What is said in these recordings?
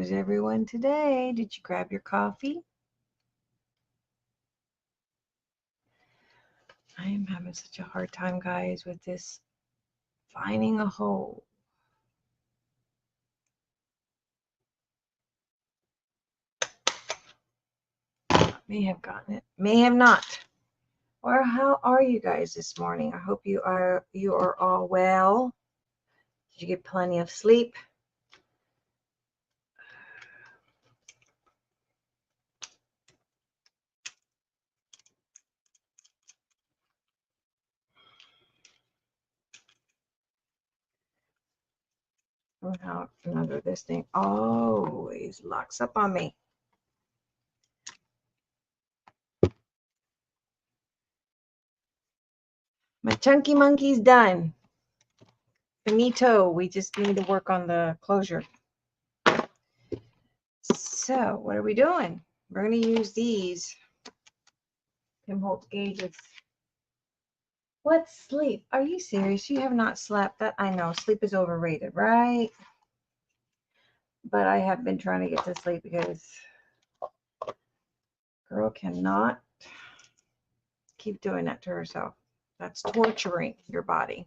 is everyone today? Did you grab your coffee? I am having such a hard time, guys, with this finding a hole. May have gotten it, may have not. Or how are you guys this morning? I hope you are all well. Did you get plenty of sleep? How another this thing always locks up on me. My chunky monkey's done. Finito. We just need to work on the closure. So what are we doing? We're going to use these Tim Holtz gauges. What sleep? Are you serious? You have not slept? That I know sleep is overrated, right? But I have been trying to get to sleep because girl cannot keep doing that to herself. That's torturing your body.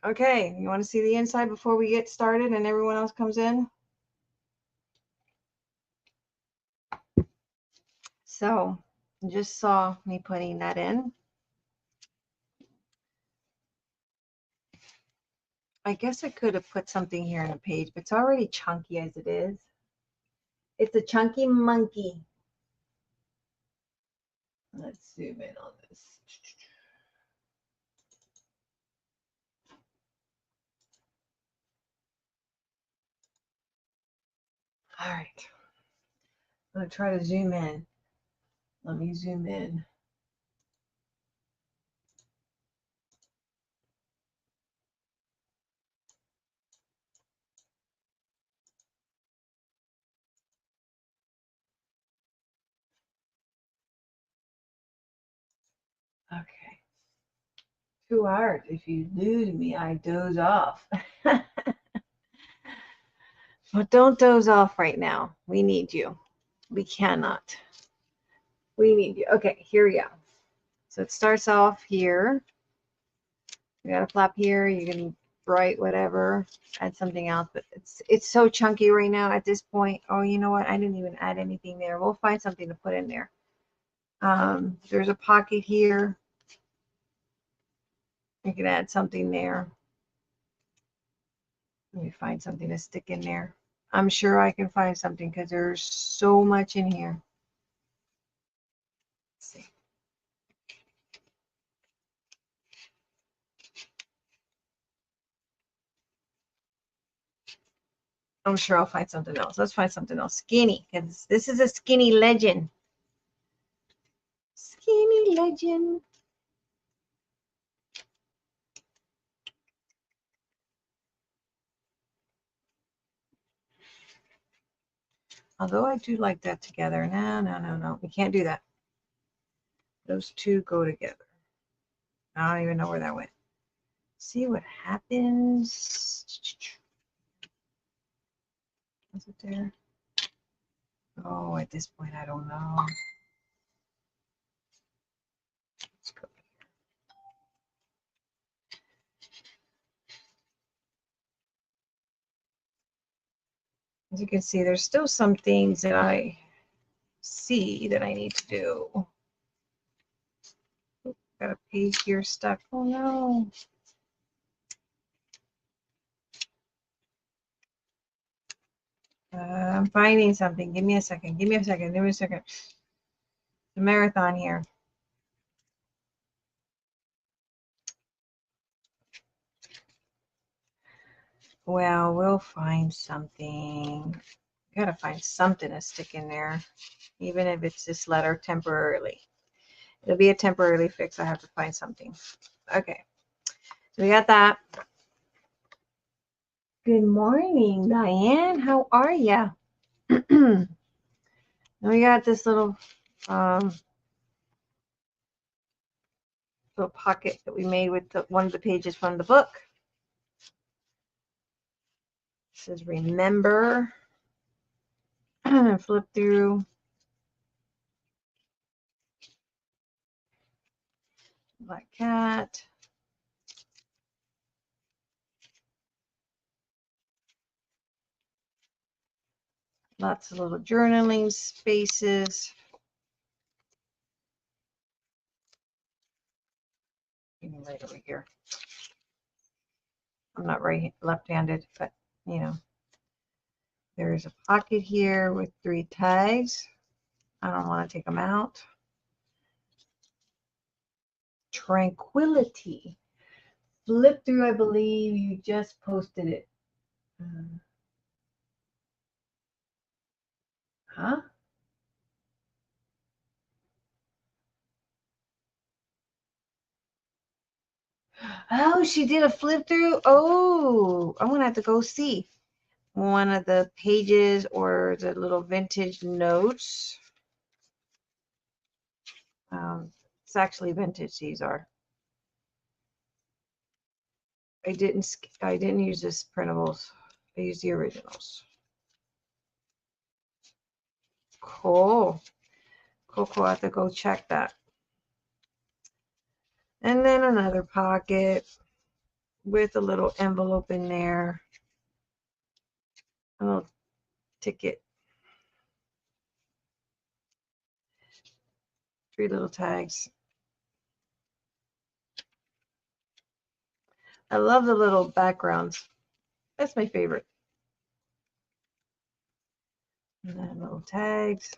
Okay, you want to see the inside before we get started and everyone else comes in? So, you just saw me putting that in. I guess I could have put something here in the page, but it's already chunky as it is. It's a chunky monkey. Let's zoom in on this. All right. I'm going to try to zoom in. Let me zoom in. Okay. 2 hours. If you lose me, I doze off. But don't doze off right now. We need you. We cannot. We need you. Okay, here we go. So it starts off here. You got a flap here. You can write whatever. Add something else, but it's so chunky right now at this point. Oh, you know what? I didn't even add anything there. We'll find something to put in there. There's a pocket here. You can add something there. Let me find something to stick in there. I'm sure I can find something because there's so much in here. Let's see. I'm sure I'll find something else. Let's find something else. Skinny, because this is a skinny legend. Skinny legend. Although I do like that together. No. We can't do that. Those two go together. I don't even know where that went. See what happens. Is it there? Oh, at this point, I don't know. Let's go here. As you can see, there's still some things that I see that I need to do. Got a page here stuck. Oh no. I'm finding something. Give me a second. Give me a second. Give me a second. The marathon here. Well, we'll find something. Gotta find something to stick in there, even if it's this letter temporarily. It'll be a temporary fix. I have to find something. Okay. So we got that. Good morning, Diane. How are ya? We got this little little pocket that we made with one of the pages from the book. says remember. Flip through. Black cat. Lots of little journaling spaces. Even right over here. I'm not left-handed, but you know. There's a pocket here with 3 tags. I don't want to take them out. Tranquility. Flip through, I believe you just posted it. Huh? Oh, she did a flip through. Oh, I'm going to have to go see one of the pages or the little vintage notes. It's actually vintage. These are. I didn't use this printables. I used the originals. Cool. Cool. I have to go check that. And then another pocket with a little envelope in there. A little ticket. 3 little tags. I love the little backgrounds. That's my favorite. And then little tags.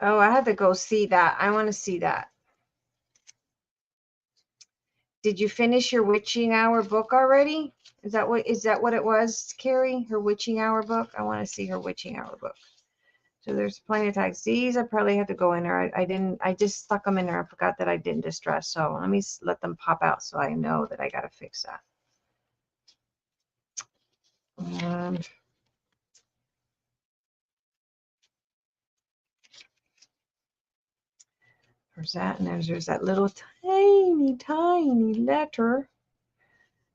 Oh, I had to go see that. I want to see that. Did you finish your witching hour book already? Is that what it was, Carrie? Her witching hour book? I want to see her witching hour book. So there's plenty of tags. These I probably had to go in there. I just stuck them in there. I forgot that I didn't distress. So let me let them pop out so I know that I got to fix that. And there's that. And there's that little tiny letter.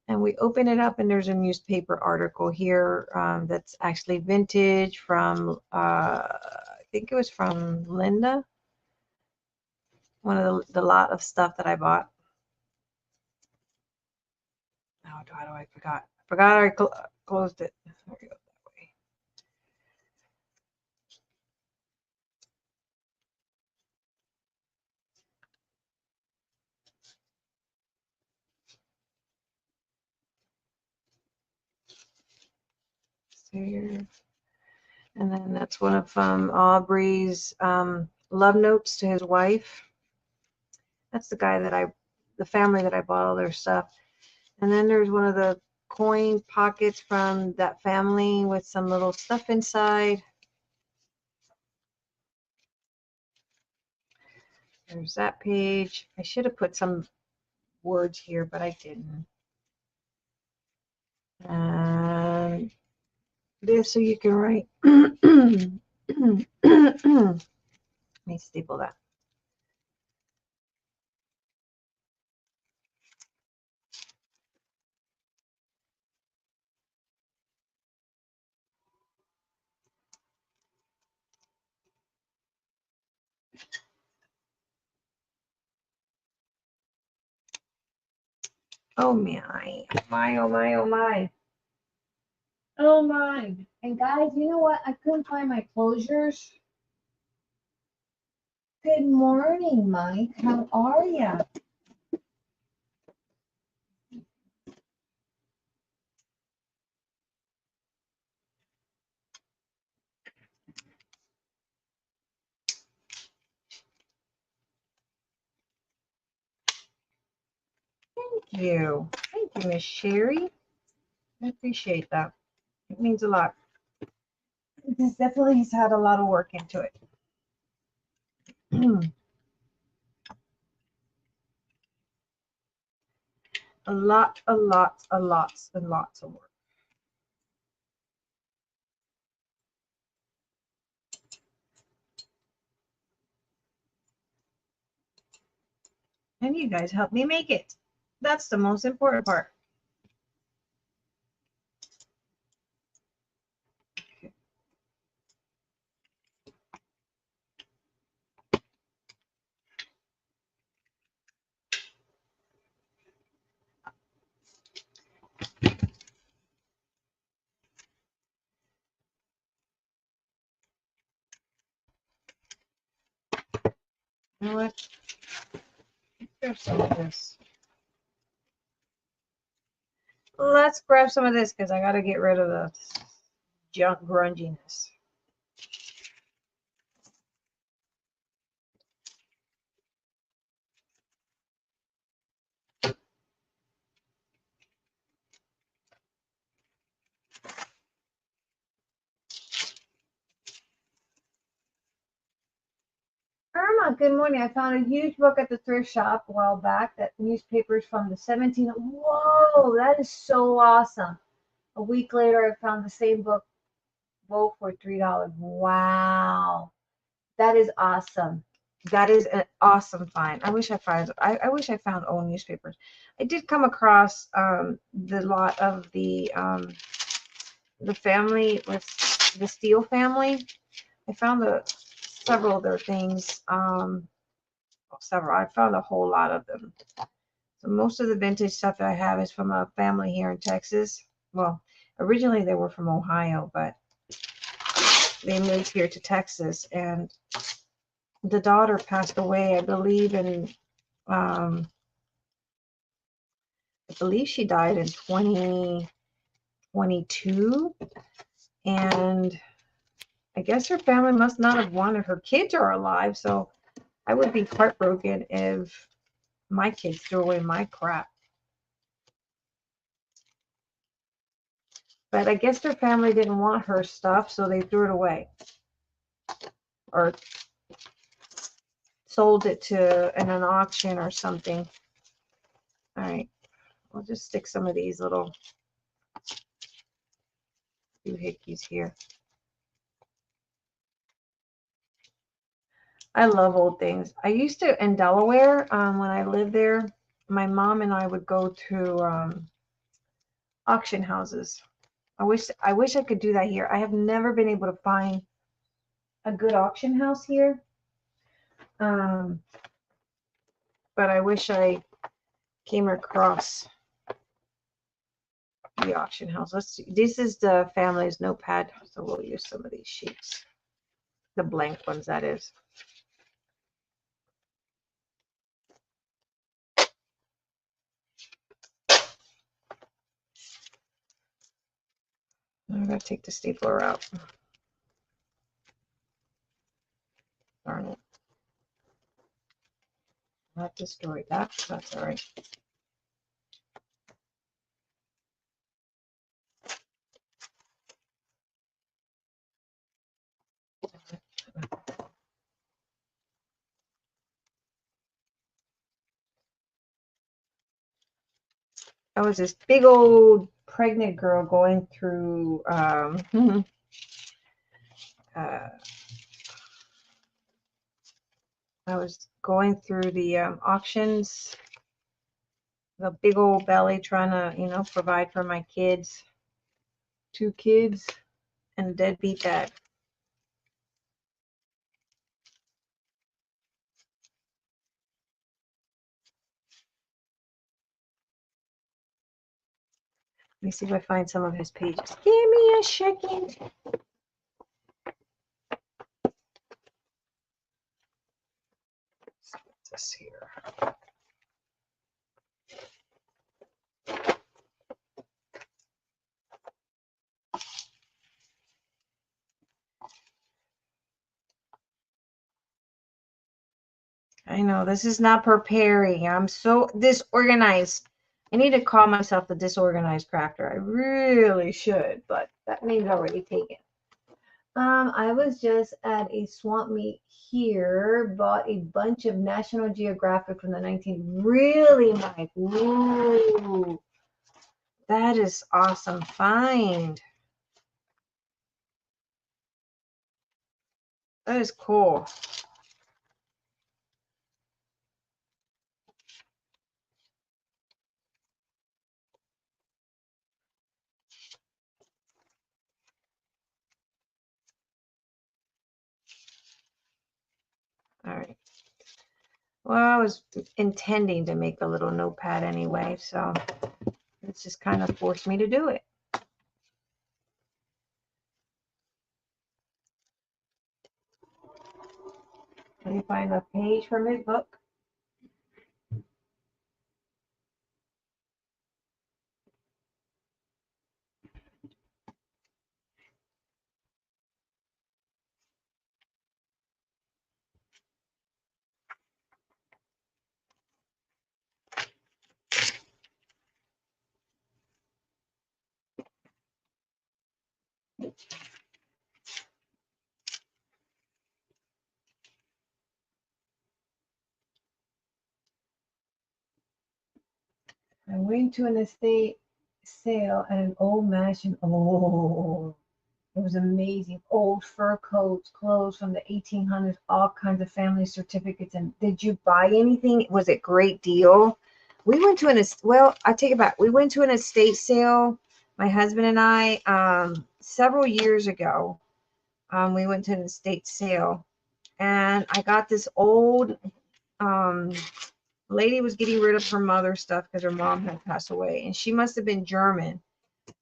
And we open it up and there's a newspaper article here that's actually vintage from, I think it was from Linda. One of the lot of stuff that I bought. Oh, how do I forgot? I forgot I closed it. There we go, that way. There. And then that's one of Aubrey's love notes to his wife. That's the guy that the family that I bought all their stuff. And then there's one of the coin pockets from that family with some little stuff inside. There's that page. I should have put some words here, but I didn't. And this, so you can write. Let me staple that. Oh my, oh my, oh my, oh my. Oh my. And guys, you know what? I couldn't find my closures. Good morning, Mike. How are you? Thank you. Thank you, Miss Sherry. I appreciate that. It means a lot. This definitely has had a lot of work into it. Lots of work. And you guys help me make it. That's the most important part. You know what? There's some of this. Let's grab some of this because I got to get rid of the junk grunginess. Irma, good morning. I found a huge book at the thrift shop a while back. That newspaper's from the 17. Whoa, that is so awesome. A week later, I found the same book, both for $3. Wow, that is awesome. That is an awesome find. I wish I found old newspapers. I did come across the lot of the family with the Steele family. I found several of their things. Several. I found a whole lot of them. So most of the vintage stuff I have is from a family here in Texas. Well, originally they were from Ohio, but they moved here to Texas, and the daughter passed away, I believe, in I believe she died in 2022, and I guess her family must not have wanted her. Kids are alive, so I would be heartbroken if my kids threw away my crap. But I guess their family didn't want her stuff, so they threw it away. Or sold it to in an auction or something. All right, I'll just stick some of these little doohickeys here. I love old things. I used to, in Delaware, when I lived there, my mom and I would go to auction houses. I wish I could do that here. I have never been able to find a good auction house here. But I wish I came across the auction house. Let's see. This is the family's notepad, so we'll use some of these sheets. The blank ones, that is. I'm going to take the stapler out. Darn it. Not destroyed that. That's all right. I was this big old pregnant girl going through I was going through the auctions, the big old belly, trying to, you know, provide for my kids. 2 kids and a deadbeat dad. Let me see if I find some of his pages. Give me a second. Let's put this here. I know this is not preparing. I'm so disorganized. I need to call myself the disorganized crafter. I really should, but that name's already taken. I was just at a swamp meet here, bought a bunch of National Geographic from the 19. Really, Mike? Whoa, that is awesome find. That is cool. All right. Well, I was intending to make a little notepad anyway, so it's just kind of forced me to do it. Let me find a page from his book. I went to an estate sale at an old mansion. Oh, it was amazing. Old fur coats, clothes from the 1800s, all kinds of family certificates. And did you buy anything? Was it great deal? We went to well, I take it back. We went to an estate sale, my husband and I, several years ago. We went to an estate sale, and I got this old lady was getting rid of her mother's stuff because her mom had passed away, and she must have been German.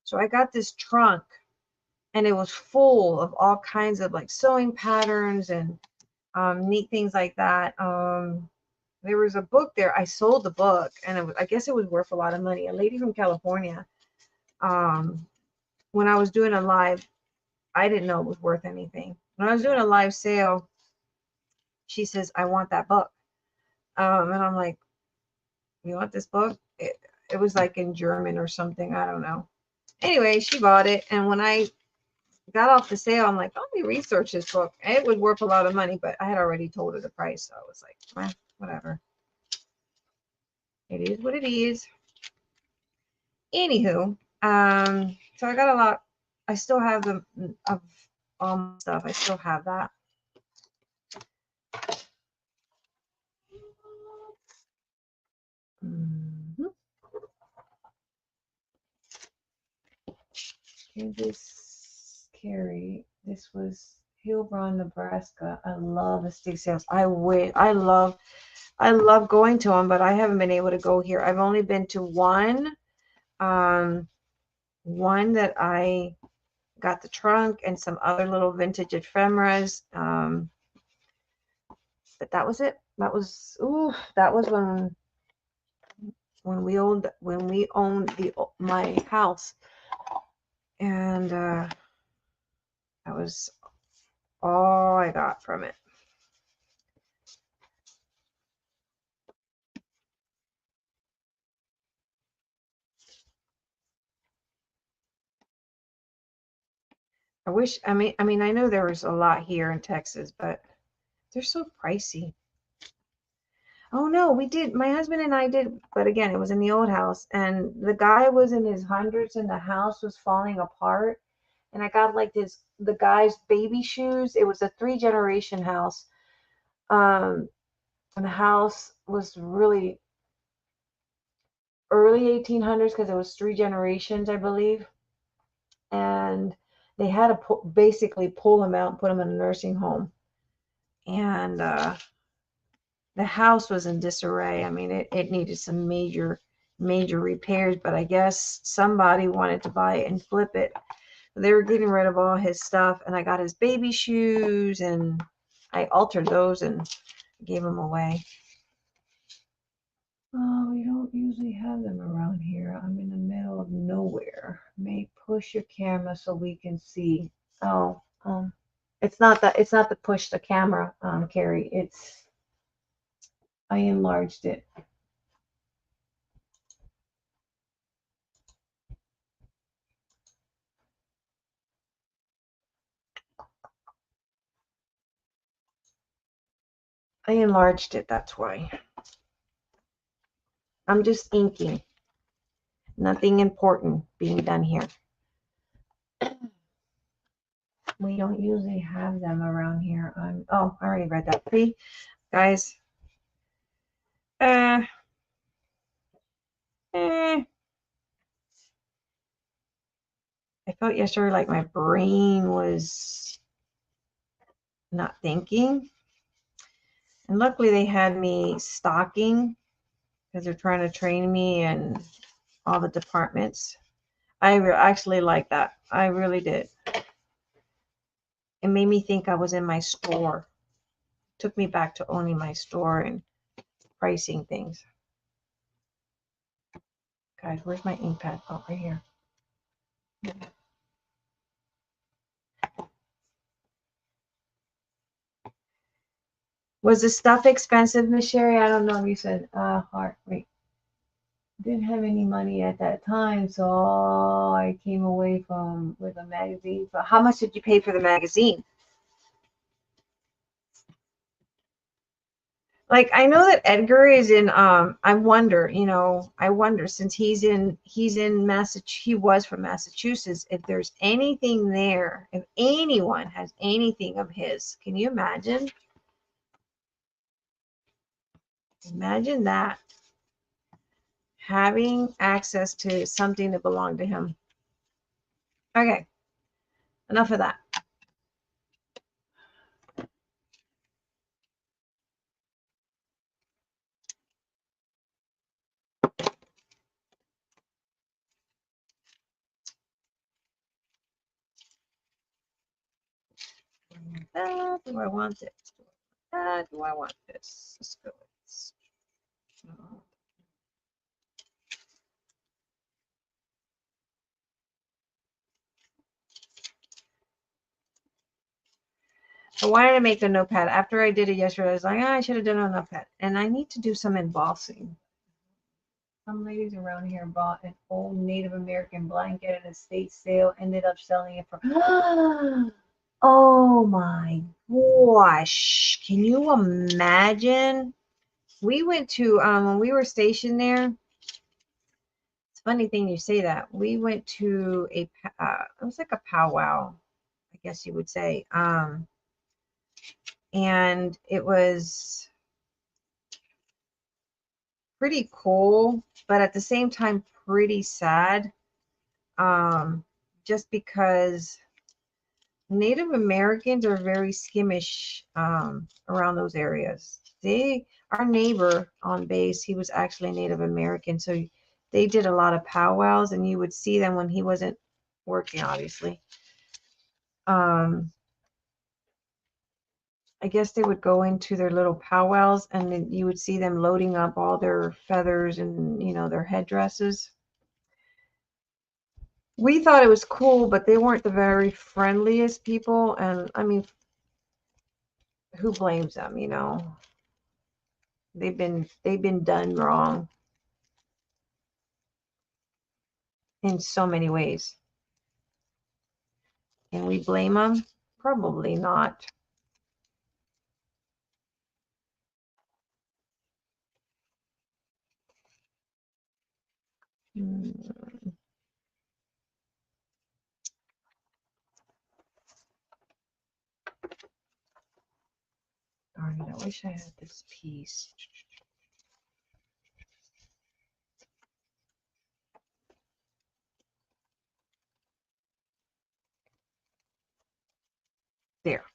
So I got this trunk, and it was full of all kinds of like sewing patterns and neat things like that. There was a book there. I sold the book, and I guess it was worth a lot of money. A lady from California, um, when I was doing a live, I didn't know it was worth anything. When I was doing a live sale, she says, "I want that book," and I'm like, "You want this book?" It was like in German or something. I don't know. Anyway, she bought it, and when I got off the sale, I'm like, let me research this book. And it was worth a lot of money, but I had already told her the price, so I was like, well, whatever. It is what it is. Anywho, so I got a lot. I still have the of all my stuff. I still have that. Mm-hmm. Kansas Carrie. This was Hillbron, Nebraska. I love estate sales. I love going to them, but I haven't been able to go here. I've only been to one. One that I got the trunk and some other little vintage ephemeras. But that was it. That was when we owned my house, and that was all I got from it. I know there was a lot here in Texas, but they're so pricey. Oh no, we did. My husband and I did, but again, it was in the old house, and the guy was in his hundreds, and the house was falling apart. And I got like the guy's baby shoes. It was a 3-generation house. And the house was really early 1800s because it was 3 generations, I believe. And they had to basically pull him out and put him in a nursing home. And the house was in disarray. I mean, it needed some major repairs, but I guess somebody wanted to buy it and flip it. They were getting rid of all his stuff, and I got his baby shoes, and I altered those and gave them away. Oh, we don't usually have them around here. I'm in the middle of nowhere. May push your camera so we can see. Oh, it's not the push the camera, Carrie. I enlarged it. I enlarged it, that's why. I'm just inking. Nothing important being done here. We don't usually have them around here. Oh, I already read that. See, guys. I felt yesterday like my brain was not thinking. And luckily they had me stocking because they're trying to train me in all the departments. I actually like that. I really did. It made me think I was in my store. Took me back to owning my store and pricing things. Guys, where's my ink pad? Oh, right here. Was the stuff expensive, Miss Sherry? I don't know. You said heart rate. Didn't have any money at that time, so I came away with a magazine. But how much did you pay for the magazine? Like, I know that Edgar is in I wonder since he's in Massachusetts, he was from Massachusetts, if there's anything there, if anyone has anything of his. Can you imagine? Imagine that. Having access to something that belonged to him. Okay. Enough of that. Do I want this? Do I want this? Let's go with this. I wanted to make a notepad. After I did it yesterday, I was like, I should have done a notepad. And I need to do some embossing. Some ladies around here bought an old Native American blanket at an estate sale, ended up selling it for oh my gosh. Can you imagine? We went to when we were stationed there. It's a funny thing you say that. We went to it was like a powwow, I guess you would say. And it was pretty cool, but at the same time pretty sad. Just because Native Americans are very skimmish around those areas. Our neighbor on base, he was actually Native American, so they did a lot of powwows, and you would see them when he wasn't working, obviously. I guess they would go into their little powwows, and then you would see them loading up all their feathers and their headdresses. We thought it was cool, but they weren't the very friendliest people, and I mean, who blames them? They've been done wrong in so many ways. Can we blame them? Probably not. Darn it, I wish I had this piece. There.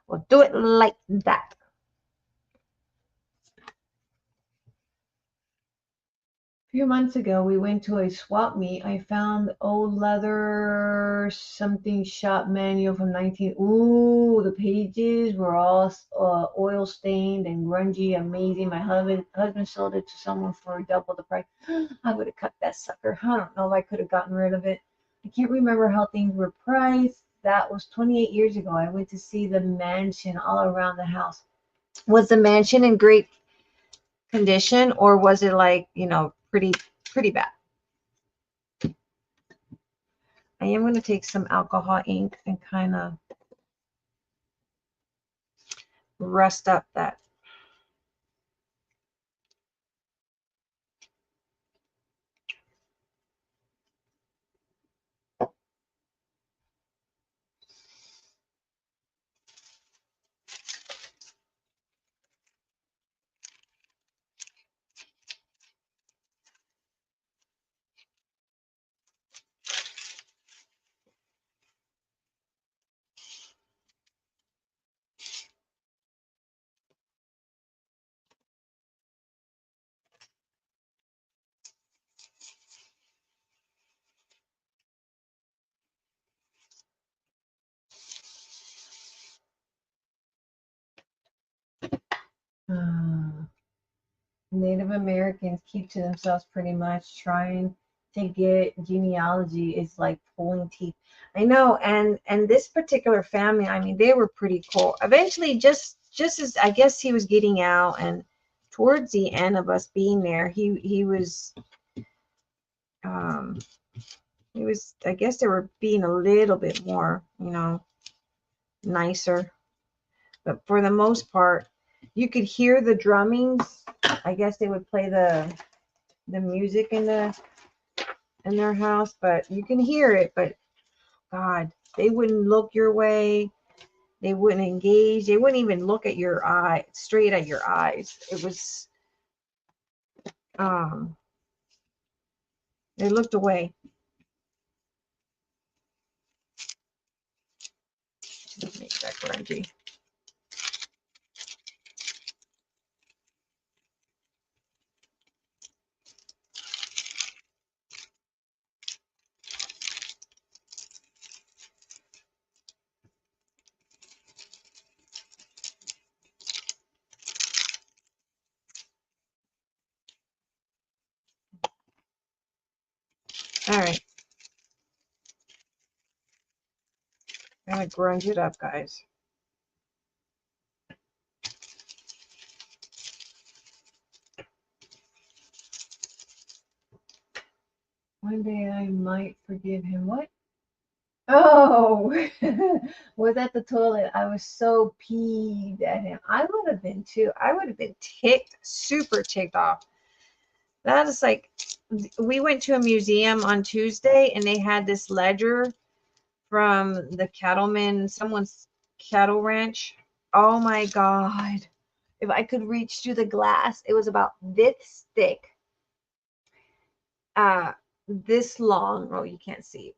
We'll do it like that. A few months ago, we went to a swap meet. I found old leather something shop manual from 19. Ooh, the pages were all oil stained and grungy. Amazing. My husband sold it to someone for double the price. I would have cut that sucker. I don't know if I could have gotten rid of it. I can't remember how things were priced. That was 28 years ago. I went to see the mansion all around the house. Was the mansion in great condition, or was it like, pretty bad? I am going to take some alcohol ink and kind of rust up that. Native Americans keep to themselves pretty much. Trying to get genealogy is like pulling teeth. I know, and this particular family, I mean, they were pretty cool. Eventually, just as I guess he was getting out, and towards the end of us being there, um he was, I guess they were being a little bit more, you know, nicer. But for the most part, you could hear the drummings. I guess they would play the music in their house, but you can hear it. But God, they wouldn't look your way. They wouldn't engage. They wouldn't even look at your eye, straight at your eyes. It was, they looked away. Make that grungy. All right. I'm going to grunge it up, guys. One day I might forgive him. What? Oh, was at the toilet. I was so peeved at him. I would have been too. I would have been ticked, super ticked off. That is like, we went to a museum on Tuesday and they had this ledger from the cattleman, someone's cattle ranch. Oh my God. If I could reach through the glass, it was about this thick, this long. Oh, you can't see.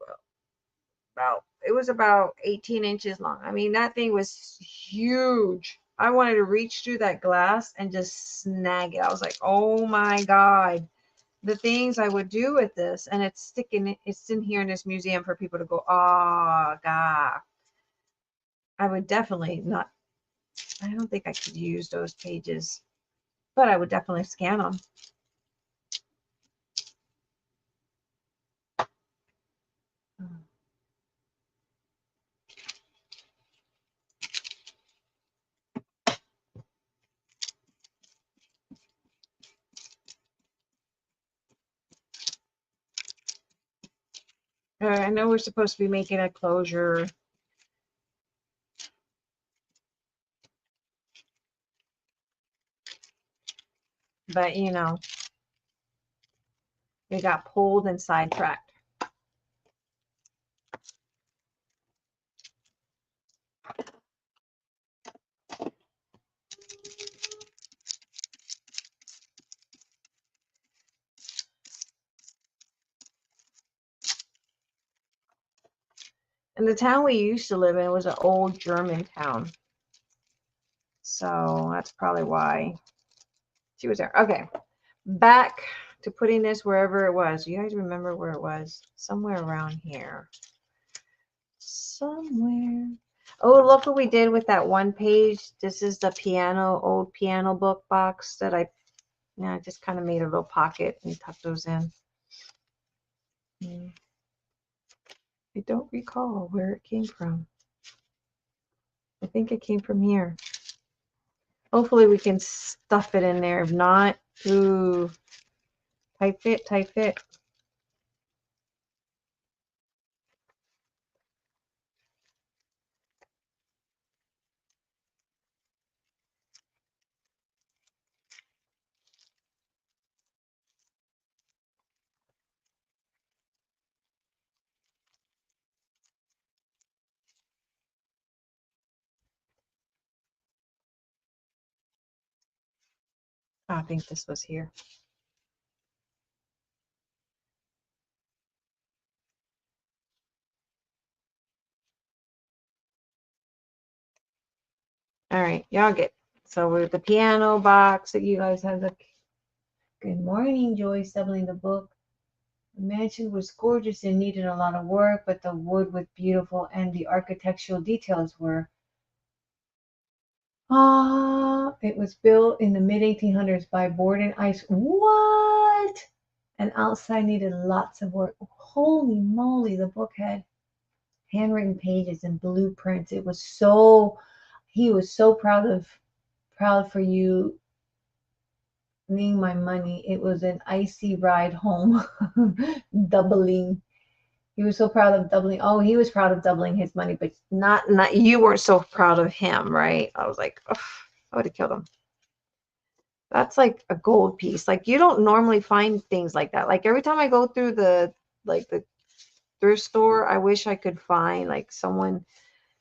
It was about 18 inches long. I mean, that thing was huge. I wanted to reach through that glass and just snag it. I was like, oh my God, the things I would do with this. And it's in here in this museum for people to go, oh God. I would definitely not, I don't think I could use those pages, but I would definitely scan them. I know we're supposed to be making a closure. But, you know, we got pulled and sidetracked. And the town we used to live in was an old German town. So that's probably why she was there. Okay, back to putting this wherever it was. You guys remember where it was? Somewhere around here. Somewhere. Oh, look what we did with that one page. This is the old piano book box that I just kind of made a little pocket and tucked those in. I don't recall where it came from. I think it came from here. Hopefully we can stuff it in there. If not, ooh, tight fit, tight fit. I think this was here. All right, y'all get. So we're the piano box that you guys have. The good morning, Joyce. Doubling the book. The mansion was gorgeous and needed a lot of work, but the wood was beautiful and the architectural details were. It was built in the mid 1800s by board and ice. What? And outside needed lots of work. Holy moly! The book had handwritten pages and blueprints. It was so. He was so proud for you being my money. It was an icy ride home. Doubling. He was so proud of doubling. Oh, he was proud of doubling his money, but not you weren't so proud of him, right? I was like, ugh, I would have killed him. That's like a gold piece. Like you don't normally find things like that. Like every time I go through the thrift store, I wish I could find like someone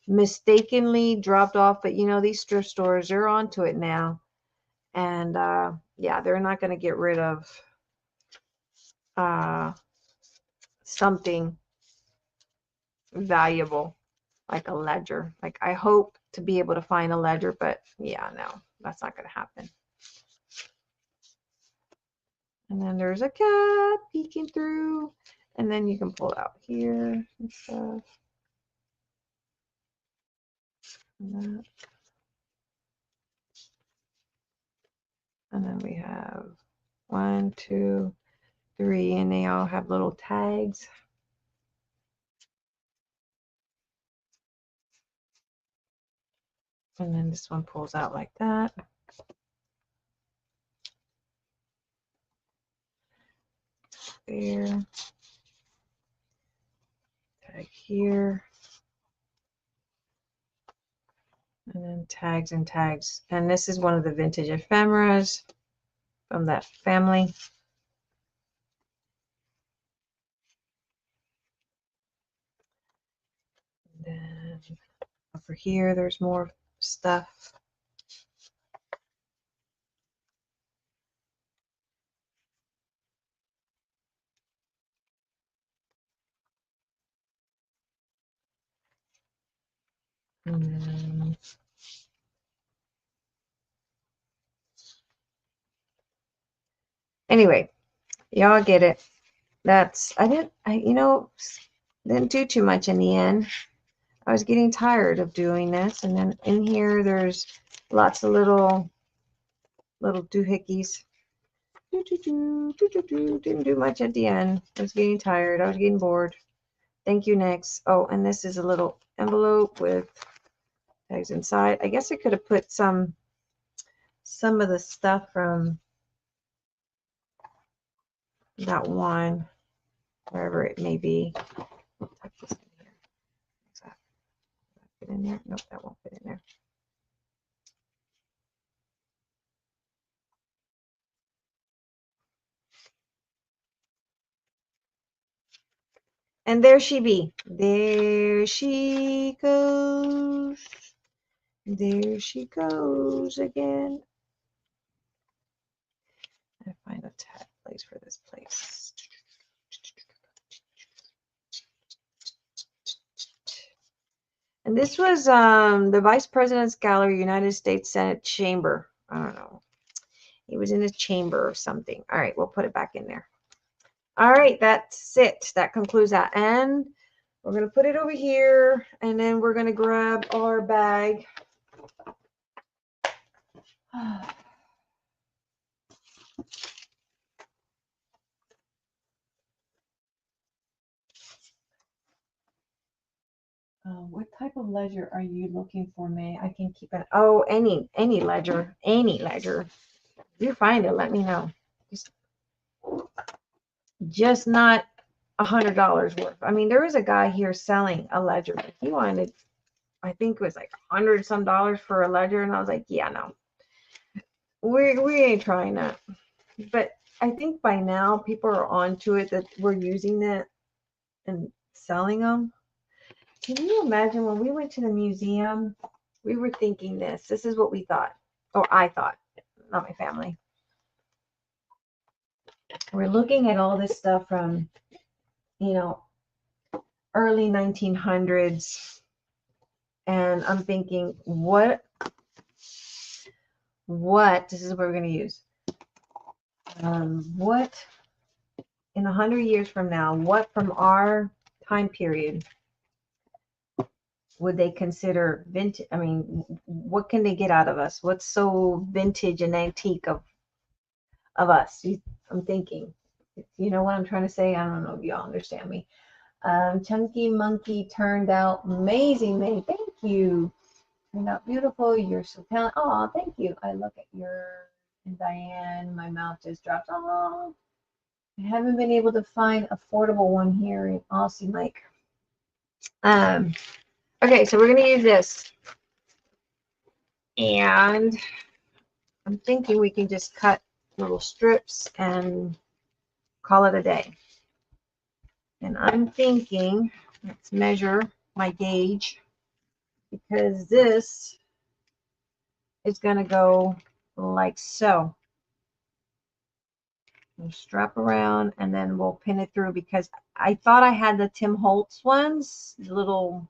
mistakenly dropped off, but you know, these thrift stores, they're onto it now. And yeah, they're not going to get rid of something valuable like a ledger. Like I hope to be able to find a ledger, but yeah, no, that's not going to happen. And then there's a cat peeking through, and then you can pull out here and stuff. And then we have 1, 2, 3, and they all have little tags. And then this one pulls out like that. There. Tag here. And then tags and tags. And this is one of the vintage ephemeras from that family. And then over here, there's more stuff. And then anyway, y'all get it. That's I didn't do too much in the end. I was getting tired of doing this, and then in here there's lots of little doohickeys. Didn't do much at the end. I was getting tired. I was getting bored. Thank you, next. Oh, and this is a little envelope with tags inside. I guess I could have put some of the stuff from that one, wherever it may be. Tuck this in here. Does that fit in there? Nope, that won't fit in there. And there she be. There she goes. There she goes again. I find a tag place for this place. And this was the Vice President's Gallery, United States Senate Chamber. I don't know. He was in a chamber or something. All right, we'll put it back in there. All right, that's it. That concludes that. And we're going to put it over here, and then we're going to grab our bag. What type of ledger are you looking for, May? I can keep it. Oh, any ledger, any ledger. If you find it, let me know. Just not $100 worth. I mean, there was a guy here selling a ledger. He wanted, I think it was like $100 some for a ledger, and I was like, yeah, no, we ain't trying that. But I think by now people are onto it that we're using it and selling them. Can you imagine when we went to the museum, we were thinking this is what we thought, or I thought, not my family. We're looking at all this stuff from, you know, early 1900s, and I'm thinking, what, this is what we're going to use. What, in 100 years from now, what from our time period would they consider vintage? I mean, what can they get out of us? What's so vintage and antique of us? I'm thinking, you know what I'm trying to say? I don't know if y'all understand me. Chunky Monkey turned out amazing. Thank you. Turned out beautiful. You're so talented. Oh, thank you. I look at your, and Diane, my mouth just dropped. Oh, I haven't been able to find affordable one here in Aussie, Mike. Okay, so we're gonna use this, and I'm thinking we can just cut little strips and call it a day. And I'm thinking, let's measure my gauge, because this is gonna go like so. We'll strap around and then we'll pin it through, because I thought I had the Tim Holtz ones, the little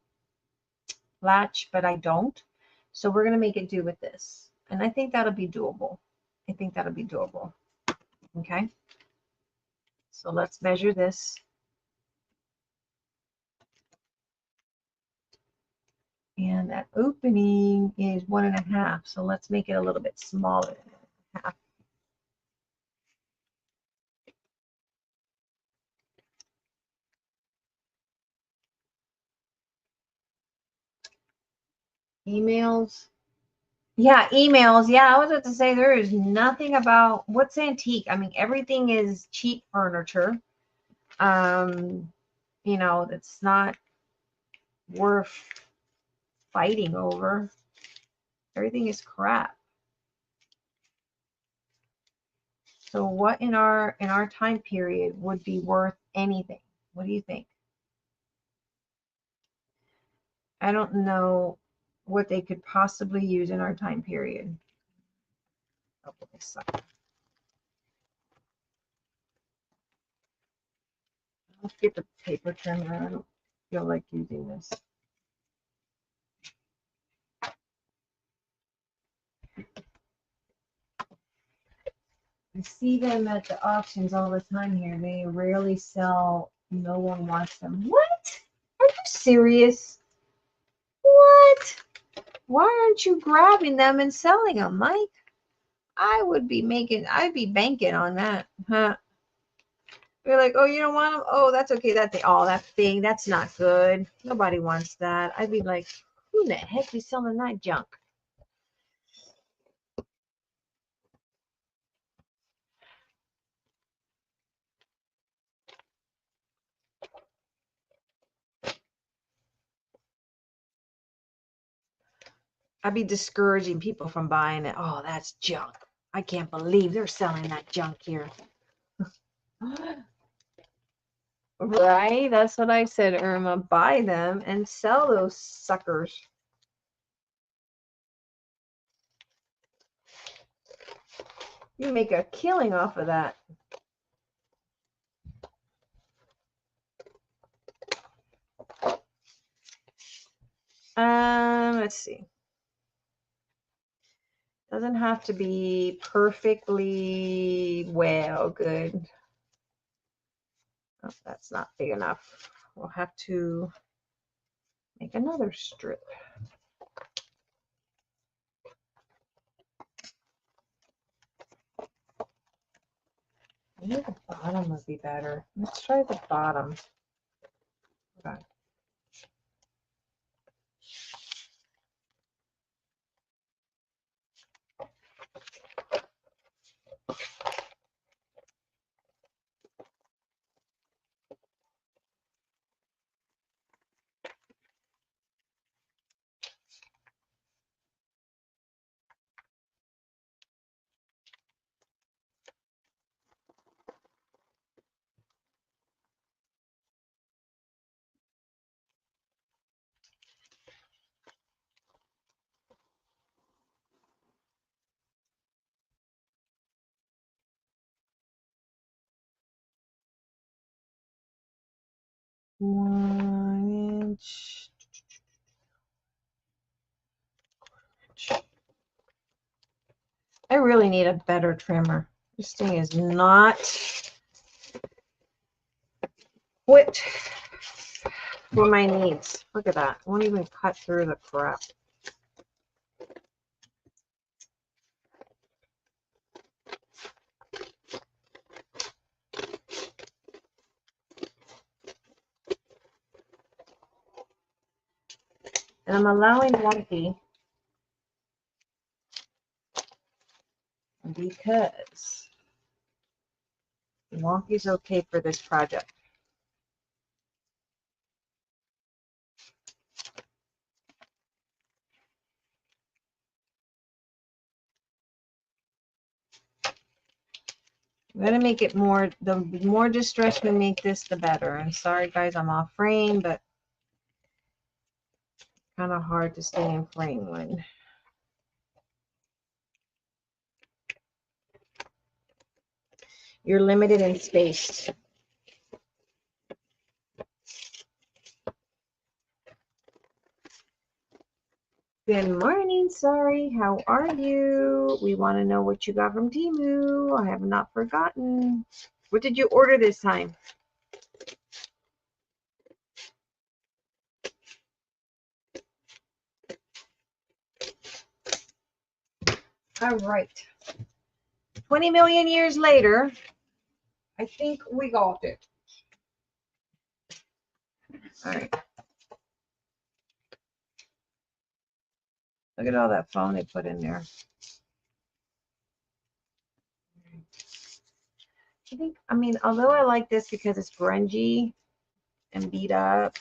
latch, but I don't. So we're going to make it do with this. And I think that'll be doable. I think that'll be doable. Okay. So let's measure this. And that opening is 1.5. So let's make it a little bit smaller than 1.5. Emails. Yeah, emails. Yeah, I was about to say there is nothing about what's antique. I mean, everything is cheap furniture. You know, that's not worth fighting over. Everything is crap. So what in our time period would be worth anything? What do you think? I don't know what they could possibly use in our time period. Oh, this sucks. Let's get the paper trimmer. I don't feel like using this. I see them at the auctions all the time here. They rarely sell. No one wants them. What? Are you serious? What? Why aren't you grabbing them and selling them, Mike? I'd be banking on that. Huh? You're like, oh, you don't want them? Oh, that's okay. That thing, that's not good. Nobody wants that. I'd be like, who the heck is selling that junk? I'd be discouraging people from buying it. Oh, that's junk. I can't believe they're selling that junk here. Right? That's what I said, Irma. Buy them and sell those suckers. You make a killing off of that. Let's see. Doesn't have to be perfectly well good. Oh, that's not big enough. We'll have to make another strip. Maybe the bottom would be better. Let's try the bottom. Okay. 1 inch. I really need a better trimmer. This thing is not fit for my needs. Look at that. It won't even cut through the crap. And I'm allowing wonky because wonky's okay for this project. I'm gonna make it more, the more distress we make this, the better. And sorry guys, I'm off frame, but kind of hard to stay in frame when you're limited in space. Good morning, sorry. How are you? We want to know what you got from Temu. I have not forgotten. What did you order this time? All right. 20 million years later, I think we got it. All right. Look at all that foam they put in there. I think, I mean, although I like this because it's grungy and beat up,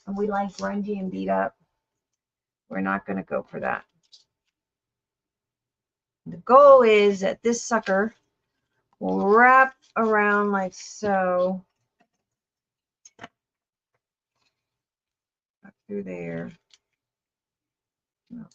and we like grungy and beat up, we're not going to go for that. The goal is that this sucker will wrap around like so. Up through there. No.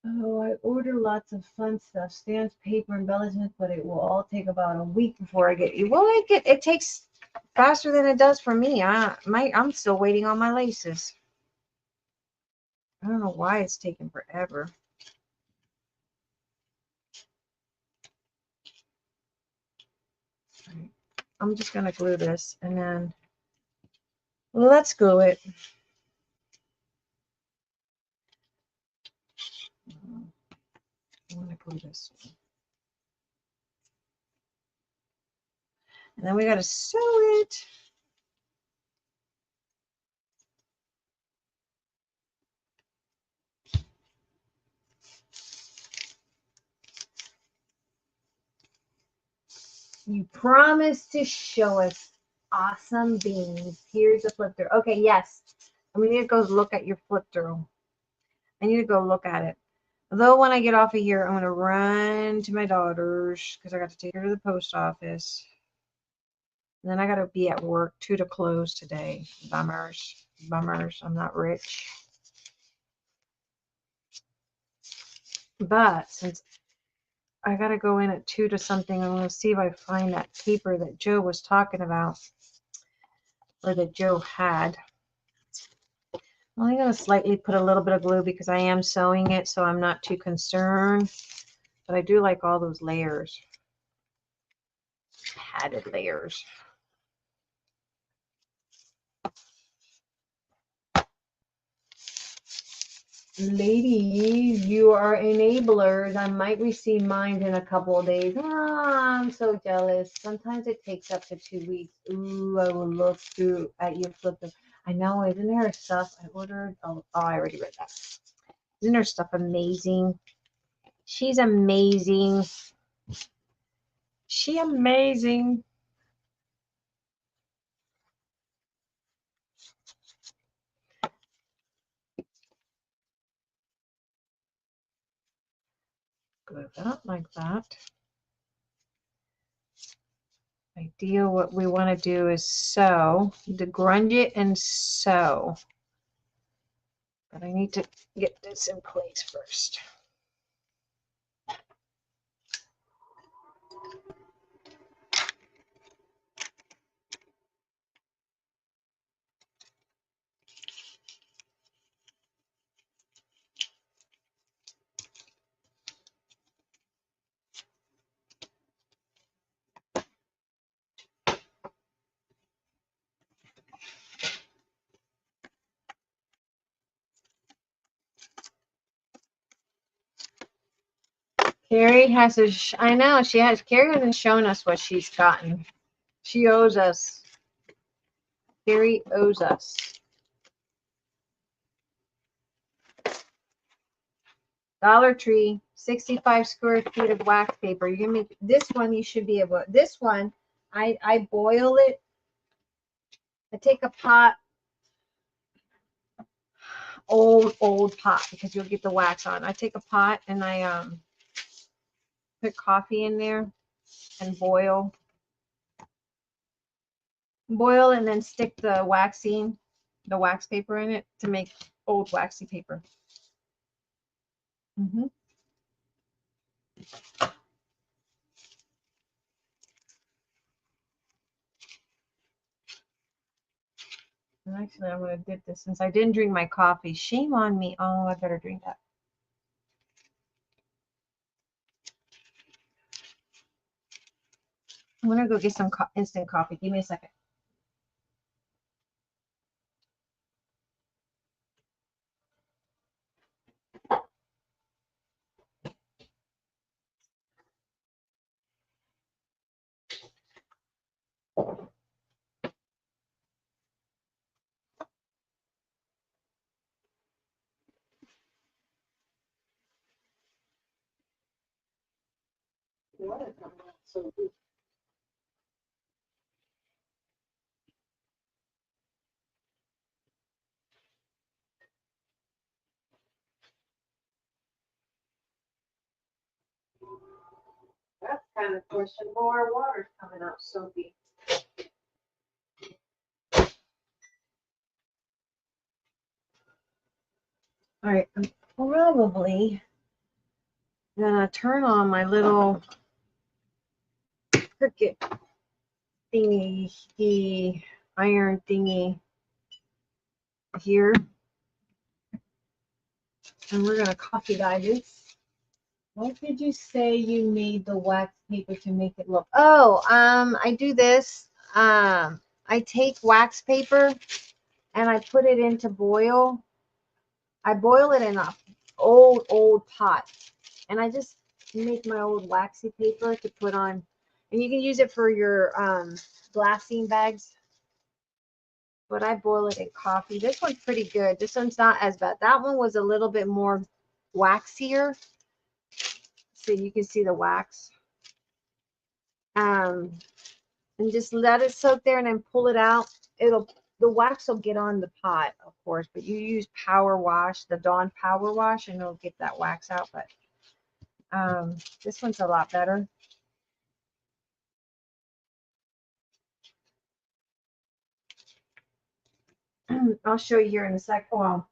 Oh, I order lots of fun stuff, stamps, paper, embellishments, but it will all take about a week before I get you. Well, it takes faster than it does for me. I'm still waiting on my laces. I don't know why it's taking forever. Right. I'm just gonna glue this and then let's glue it. I'm gonna glue this one. And then we gotta sew it. You promised to show us awesome beans. Here's a flip through. Okay, yes. We need to go look at your flip through. I need to go look at it. Although when I get off of here, I'm going to run to my daughter's because I got to take her to the post office. And then I got to be at work 2 to close today. Bummers. Bummers. I'm not rich. But since I got to go in at 2 to something, I'm going to see if I find that paper that Joe was talking about. Or that Joe had. I'm only going to slightly put a little bit of glue because I am sewing it, so I'm not too concerned. But I do like all those layers. Padded layers. Ladies, you are enablers. I might receive mine in a couple of days. Ah, I'm so jealous. Sometimes it takes up to 2 weeks. Ooh, I will look through at your flip. I know, isn't there stuff I ordered? Oh, I already read that. Isn't her stuff amazing? She's amazing. She amazing. Glue that like that. idea what we want to do is sew, degrunge it and sew. But I need to get this in place first. Carrie has a, I know, Carrie hasn't shown us what she's gotten. She owes us. Carrie owes us. Dollar Tree, 65 square feet of wax paper. You can make this one, you should be able, this one, I boil it. I take a pot, old pot, because you'll get the wax on. I take a pot and I put coffee in there and boil and then stick the wax paper in it to make old waxy paper. And actually, I'm going to dip this since I didn't drink my coffee. Shame on me. Oh, I better drink that. I'm going to go get some instant coffee. Give me a second. Water coming out so good. That's kind of questionable. Our water's coming out soapy. All right, I'm probably gonna turn on my little cricket thingy, the iron thingy here, and we're gonna coffee dye this. What did you say you made the wax paper to make it look? Oh, I do this. I take wax paper and I put it into boil. I boil it in a old pot, and I just make my old waxy paper to put on, and you can use it for your glassine bags. But I boil it in coffee. This one's pretty good. This one's not as bad. That one was a little bit more waxier. So you can see the wax. And just let it soak there and then pull it out. The wax will get on the pot, of course, but you use power wash, the Dawn power wash, and it'll get that wax out. But this one's a lot better. I'll show you here in a sec. Well,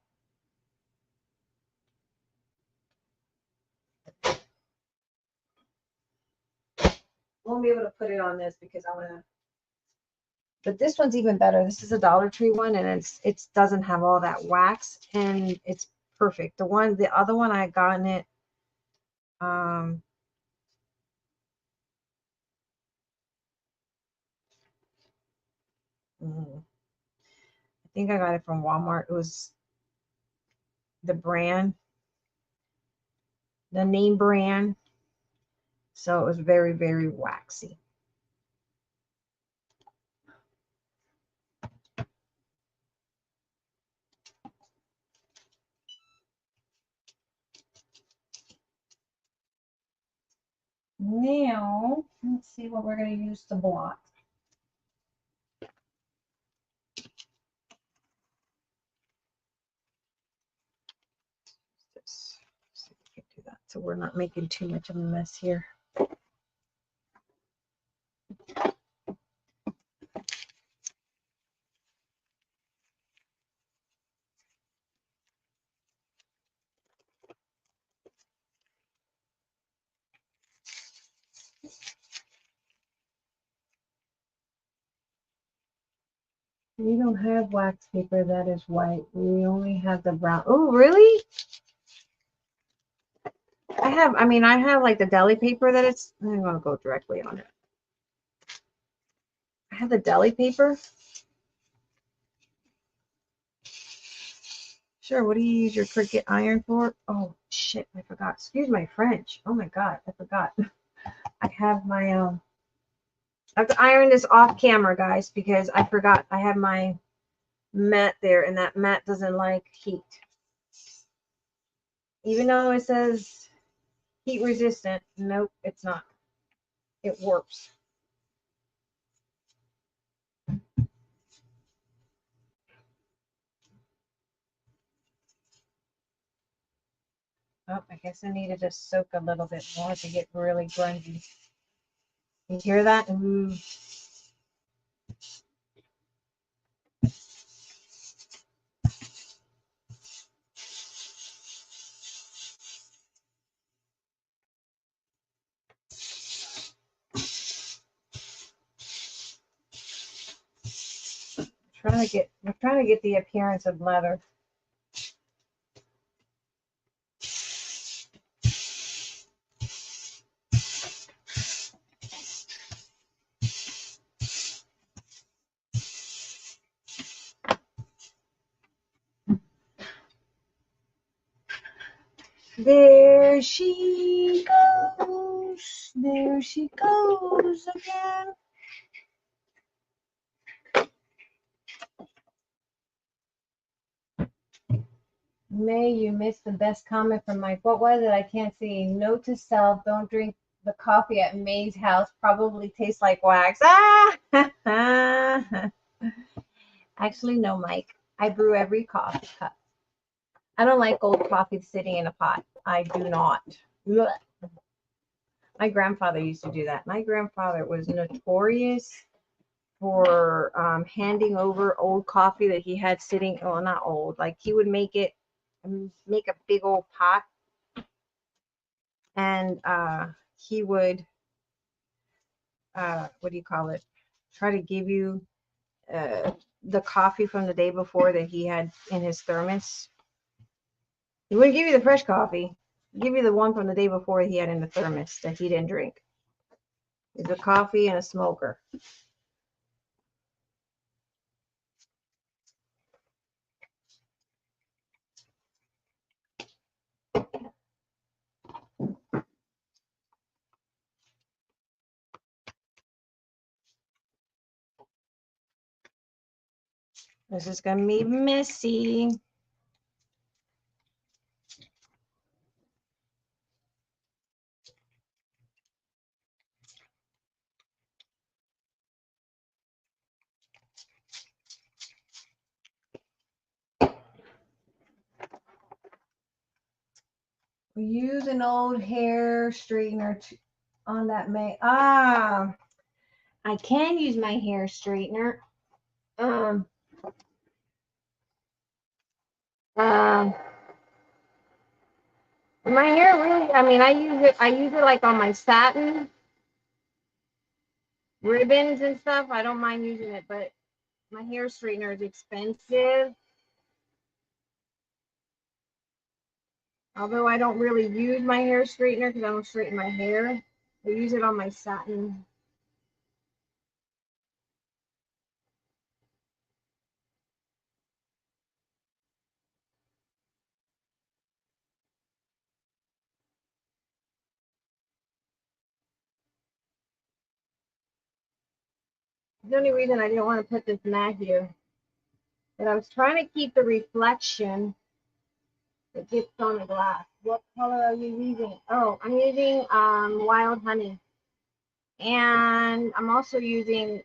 won't be able to put it on this because I want to. But this one's even better. This is a Dollar Tree one, and it doesn't have all that wax, and it's perfect. The other one I got in it. I think I got it from Walmart. It was the brand, the name brand. So it was very, very waxy. Now, let's see what we're going to use to block. This. See if we can do that so we're not making too much of a mess here. We don't have wax paper that is white. We only have the brown. Oh, really? I have like the deli paper that it's, I'm going to go directly on it. I have the deli paper. Sure, what do you use your Cricut iron for? Oh, shit, I forgot. Excuse my French. Oh my God, I forgot. I have my, I have to iron this off camera, guys, because I forgot. I have my mat there, and that mat doesn't like heat. Even though it says heat resistant, nope, it's not. It warps. Oh, I guess I needed to soak a little bit more to get really grungy. You hear that? Ooh. We're trying to get the appearance of leather. There she goes. There she goes again. May, you missed the best comment from Mike. What was it? I can't see. Note to self, don't drink the coffee at May's house. Probably tastes like wax. Ah! Actually, no, Mike. I brew every coffee cup. I don't like old coffee sitting in a pot. I do not. Ugh. My grandfather used to do that. My grandfather was notorious for handing over old coffee that he had sitting, well, not old, like he would make a big old pot, and he would, what do you call it, try to give you the coffee from the day before that he had in his thermos. He wouldn't give you the fresh coffee. He'd give you the one from the day before he had in the thermos that he didn't drink. It's a coffee and a smoker. This is gonna be messy. We use an old hair straightener on that May. I can use my hair straightener. Um, my hair really, I use it like on my satin ribbons and stuff. I don't mind using it, but my hair straightener is expensive. Although I don't really use my hair straightener because I don't straighten my hair. I use it on my satin. The only reason I didn't want to put this mat here, but I was trying to keep the reflection that gets on the glass. What color are you using? Oh, I'm using wild honey. And I'm also using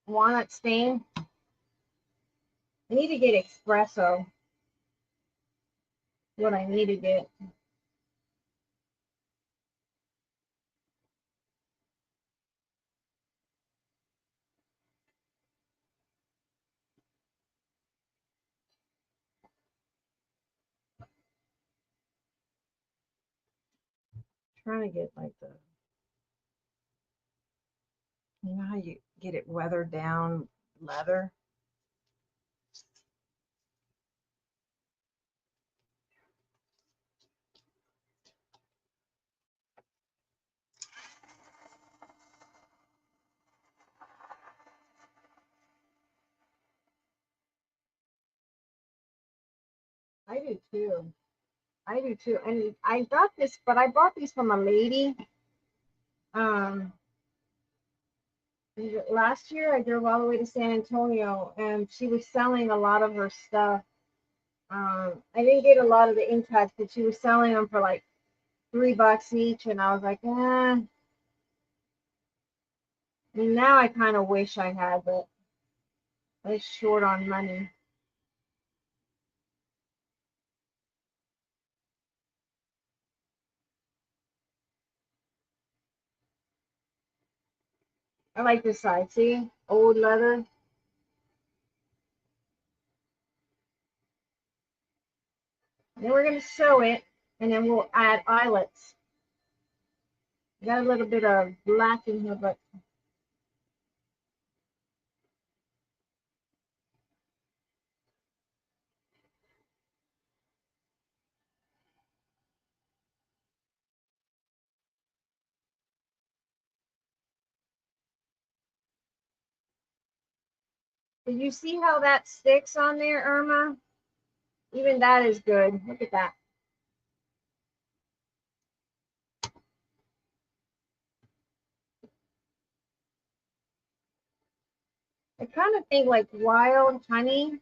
walnut stain. I need to get espresso. What I need to get. Trying to get like the, you know how you get it weathered down leather. I do too. I do too. And I got this, but I bought these from a lady. Um, last year I drove all the way to San Antonio and she was selling a lot of her stuff. I didn't get a lot of the ink pads, but she was selling them for like $3 each, and I was like, eh. And now I kind of wish I had, but I was short on money. I like this side. See, old leather. Then we're gonna sew it, and then we'll add eyelets. Got a little bit of black in here, but did you see how that sticks on there, Irma? Even that is good. Look at that. I kind of think like wild honey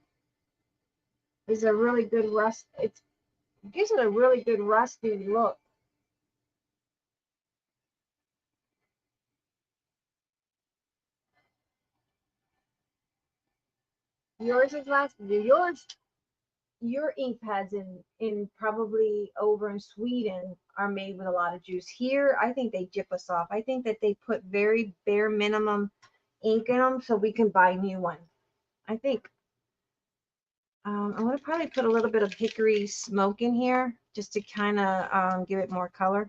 is a really good rust. It gives it a really good rusty look. Yours is last. Yours, your ink pads in probably over in Sweden are made with a lot of juice. Here, I think they jip us off. I think that they put very bare minimum ink in them so we can buy new ones. I think I'm going to probably put a little bit of hickory smoke in here just to kind of give it more color.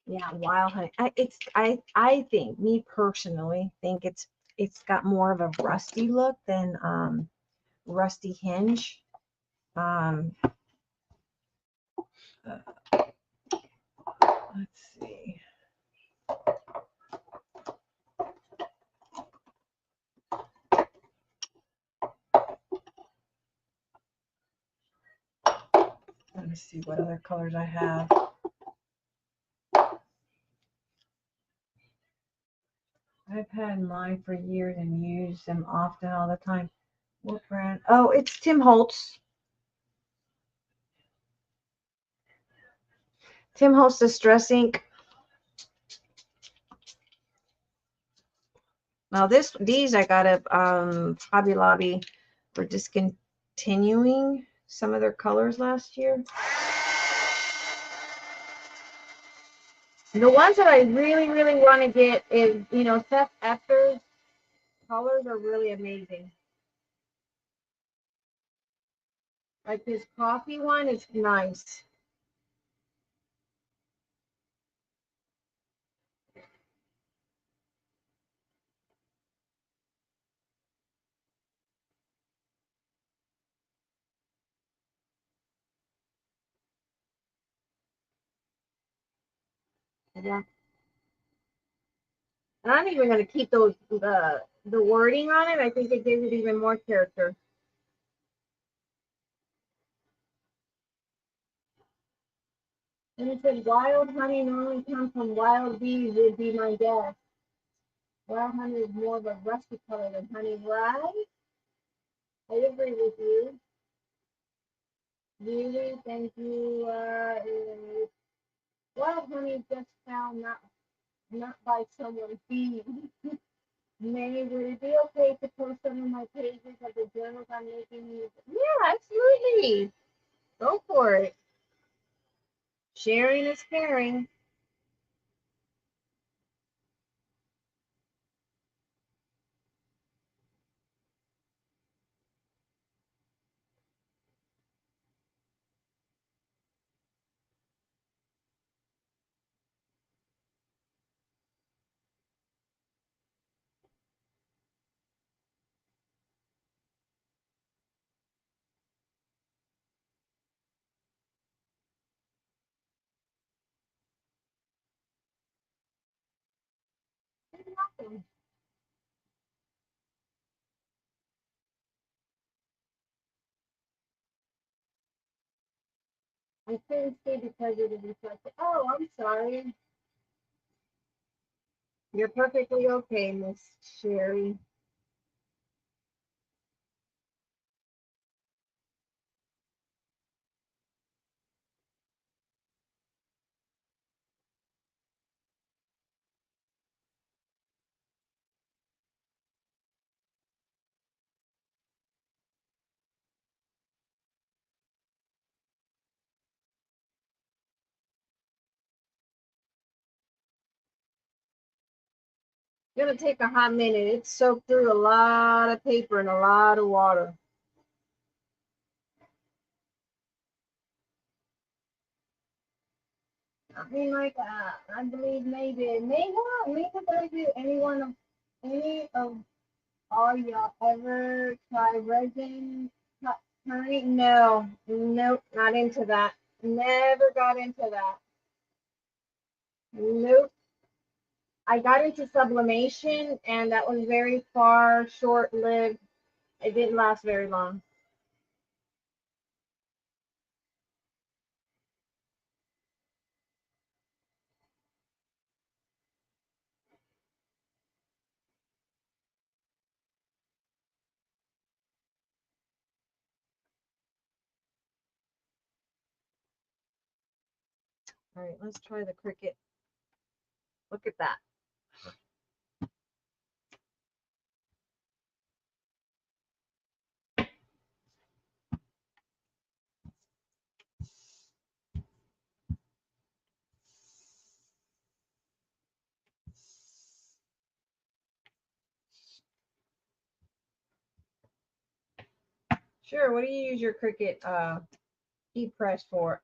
Yeah, wild honey. I think, me personally think it's got more of a rusty look than rusty hinge. Um, let's see. Let me see what other colors I have. I've had mine for years and used them often all the time. What brand? Oh, it's Tim Holtz. Tim Holtz Distress Ink. Now these I got at Hobby Lobby for discontinuing some of their colors last year. The ones that I really, really want to get is, Seth Epper's colors are really amazing. Like this coffee one is nice. Yeah. And I'm even going to keep those the wording on it. I think it gives it even more character. And it said wild honey normally comes from wild bees would be my guess. Wild honey is more of a rusty color than honey, right? I agree with you. Really, thank you. Wild honey just found not by someone's bee. May, would it be okay to post some of my pages of the journals I'm making? Yeah, absolutely. Go for it. Sharing is caring. I couldn't see because of the reflection. Oh, I'm sorry. You're perfectly okay, Miss Sherry. It's gonna take a hot minute. It's soaked through a lot of paper and a lot of water. Nothing like that. I believe maybe, maybe do any of all y'all ever try resin turning? No, nope, not into that. Never got into that. Nope. I got into sublimation, and that was very far, short-lived. It didn't last very long. All right, let's try the Cricut. Look at that. Sure, what do you use your Cricut heat press for?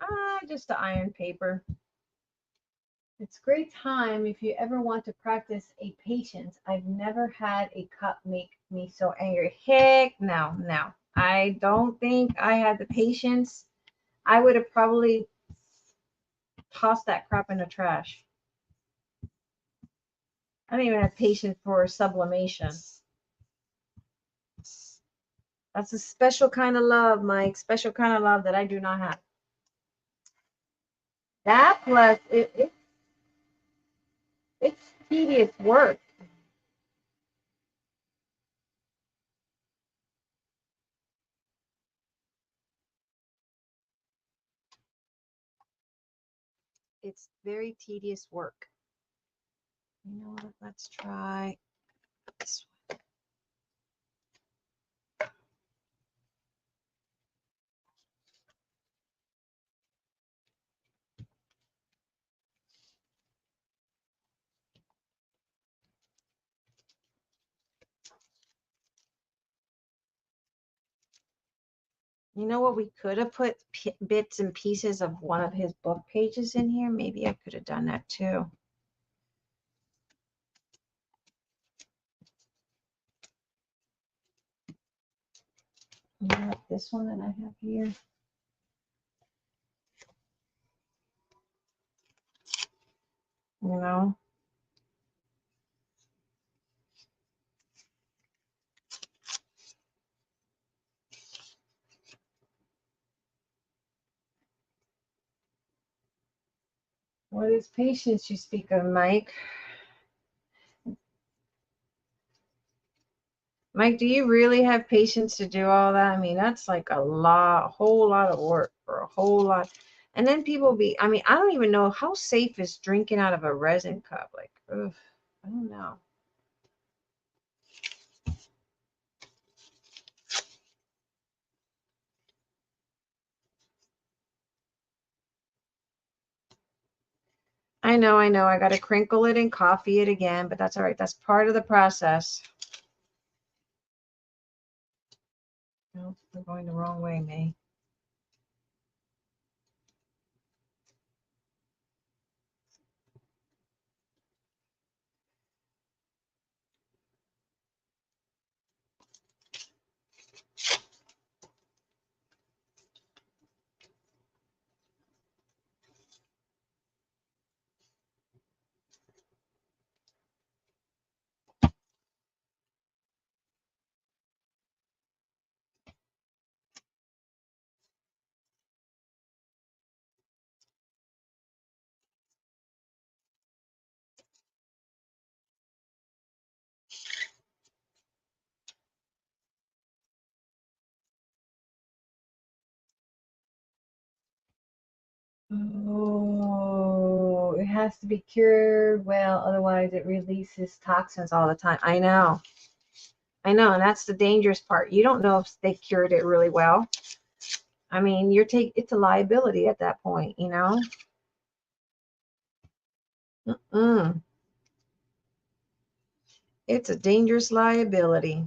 Just to iron paper. It's a great time if you ever want to practice a patience. I've never had a cup make me so angry. Heck no, no. I don't think I had the patience. I would have probably tossed that crap in the trash. I don't even have patience for sublimation. That's a special kind of love, Mike. Special kind of love that I do not have. That plus it's tedious work. It's very tedious work. You know what? Let's try this one. You know what? We could have put bits and pieces of one of his book pages in here. Maybe I could have done that too. You know what? This one that I have here. You know. What is patience you speak of, Mike? Mike, do you really have patience to do all that? I mean, that's like a whole lot of work for a whole lot. And then I mean, I don't even know how safe is drinking out of a resin cup. Like, ugh, I don't know. I know. I got to crinkle it and coffee it again, but that's all right. That's part of the process. No, we're going the wrong way, May. Oh, it has to be cured well, otherwise it releases toxins all the time. I know, and that's the dangerous part. You don't know if they cured it really well. I mean, it's a liability at that point, you know? It's a dangerous liability.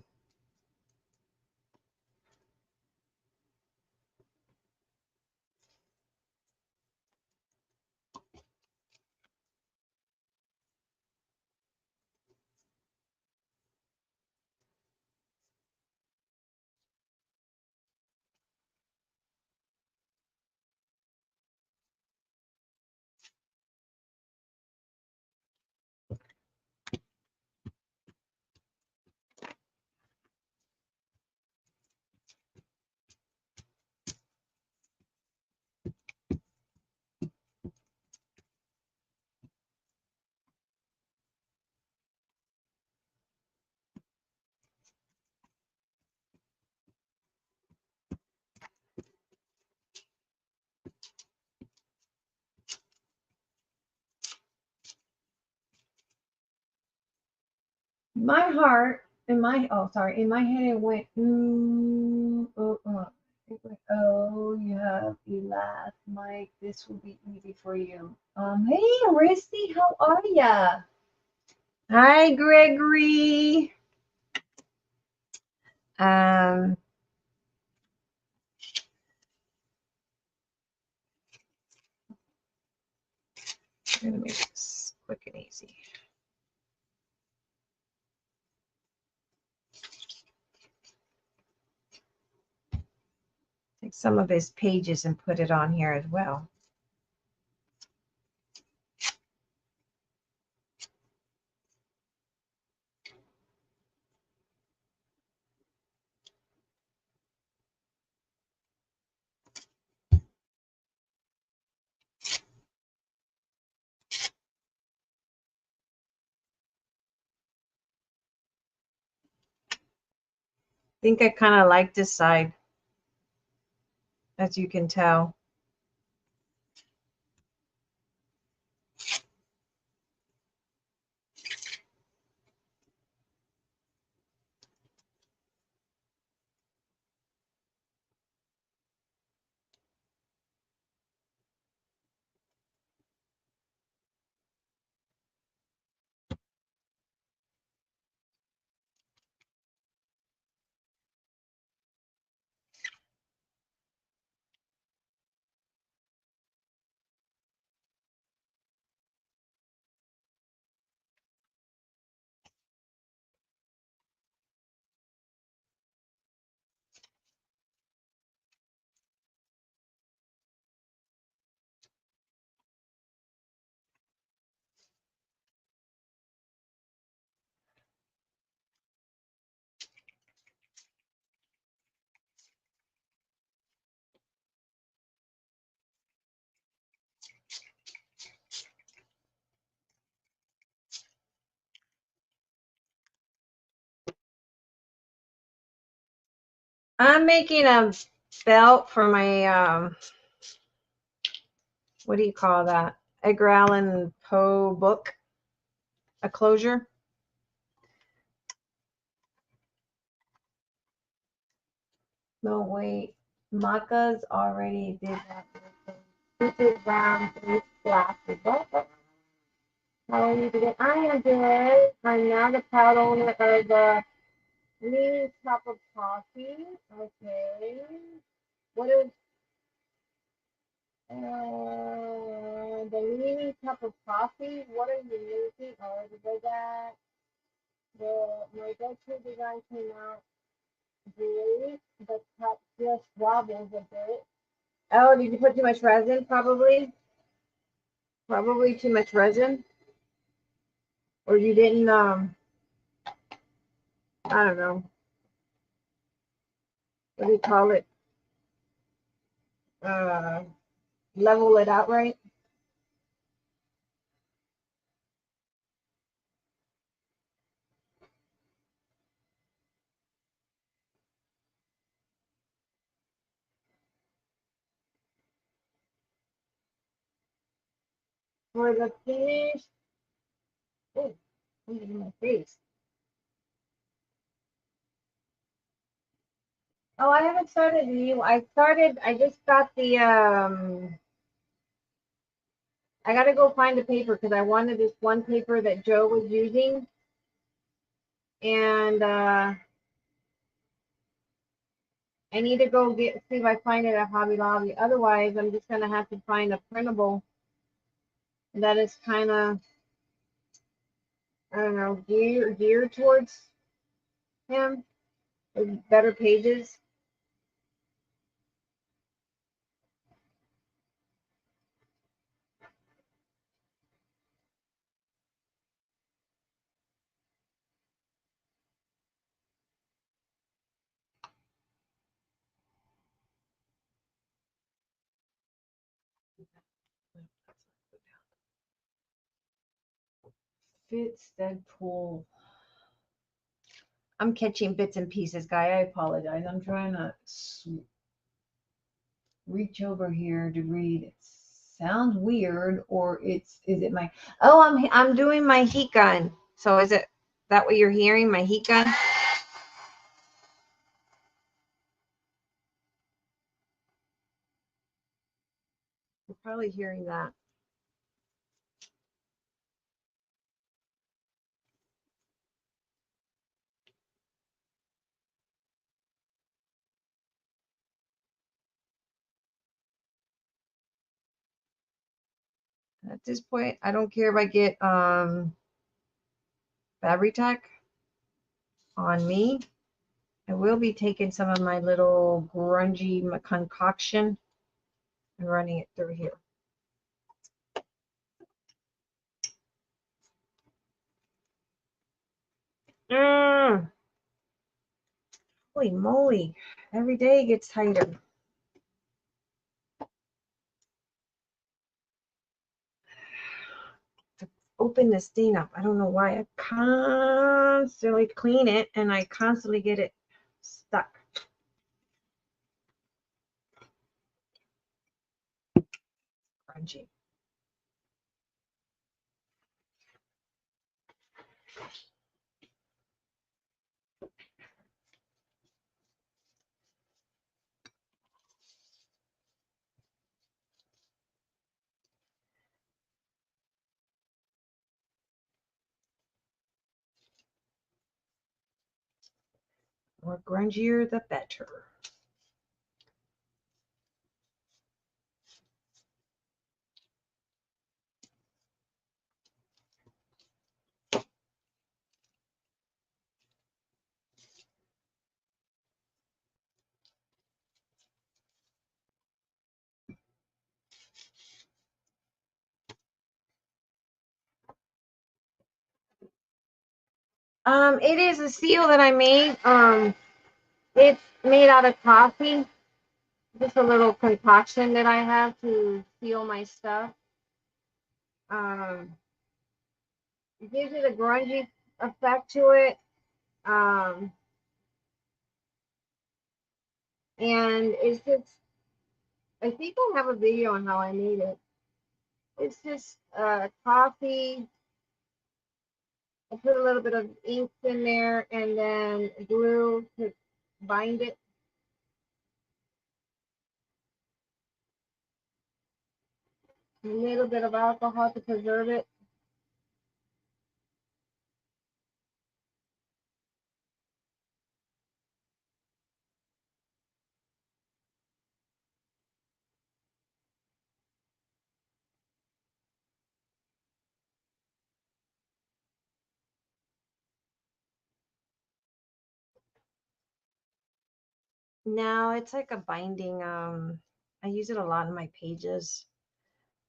My heart, in my head it went, it went, oh, you laugh, Mike, this will be easy for you. Hey, Risty, how are ya? Hi, Gregory. I'm gonna make this quick and easy. Take some of his pages and put it on here as well. I think I kind of like this side, as you can tell. I'm making a belt for my, what do you call that? Edgar Allan Poe book, a closure. No, wait. Maka's already did that. This is round, this plastic. How are you today? I am good. I'm now the proud owner of the Leaning Cup of Coffee. Okay. What is the Leaning Cup of Coffee? What are you using? Oh, my go-to design came out great. The cup just wobbles a bit. Oh, did you put too much resin? Probably. Probably too much resin. Or you didn't, I don't know. What do you call it? Uh, Level it out right. For the finish. Oh, look at my face. Oh, I haven't started new. I just got the, I gotta go find the paper because I wanted this one paper that Joe was using. And, I need to go see if I find it at Hobby Lobby. Otherwise, I'm just gonna have to find a printable that is kind of, I don't know, geared towards him with better pages. Fits Deadpool. I'm catching bits and pieces, guy. I apologize. I'm trying to reach over here to read. It sounds weird, or is it my? Oh, I'm doing my heat gun. So is it that what you're hearing? My heat gun. You're probably hearing that. At this point, I don't care if I get Fabri-Tac on me. I will be taking some of my little grungy concoction and running it through here. Holy moly. Every day it gets tighter. To open this thing up. I don't know why. I constantly clean it and I constantly get it stuck. Grungy. More grungier, the better. It is a seal that I made. It's made out of coffee. Just a little concoction that I have to seal my stuff. It gives it a grungy effect to it. And it's just, I think I have a video on how I made it. It's just coffee. I put a little bit of ink in there and then glue to bind it. A little bit of alcohol to preserve it. No, it's like a binding. I use it a lot in my pages.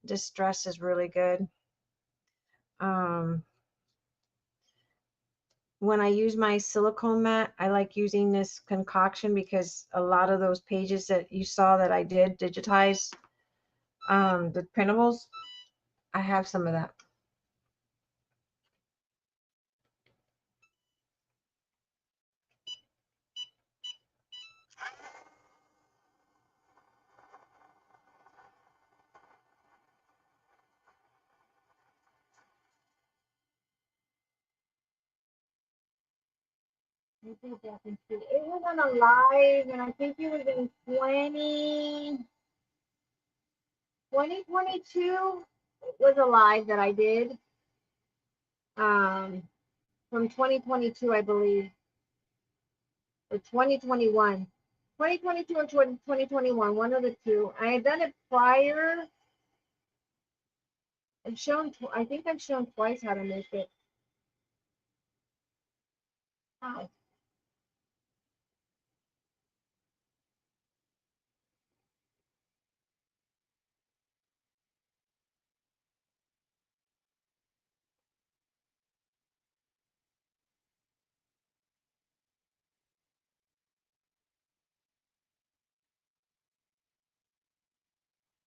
Distress is really good. Um, when I use my silicone mat, I like using this concoction because a lot of those pages that you saw that I did digitize, the printables, I have some of that. I think I can see. It was on a live, and I think it was in 2022. It was a live that I did, um, from 2022, I believe, or 2021. 2022 or 2021, one of the two. I had done it prior. I've shown, I think I've shown twice how to make it. Wow.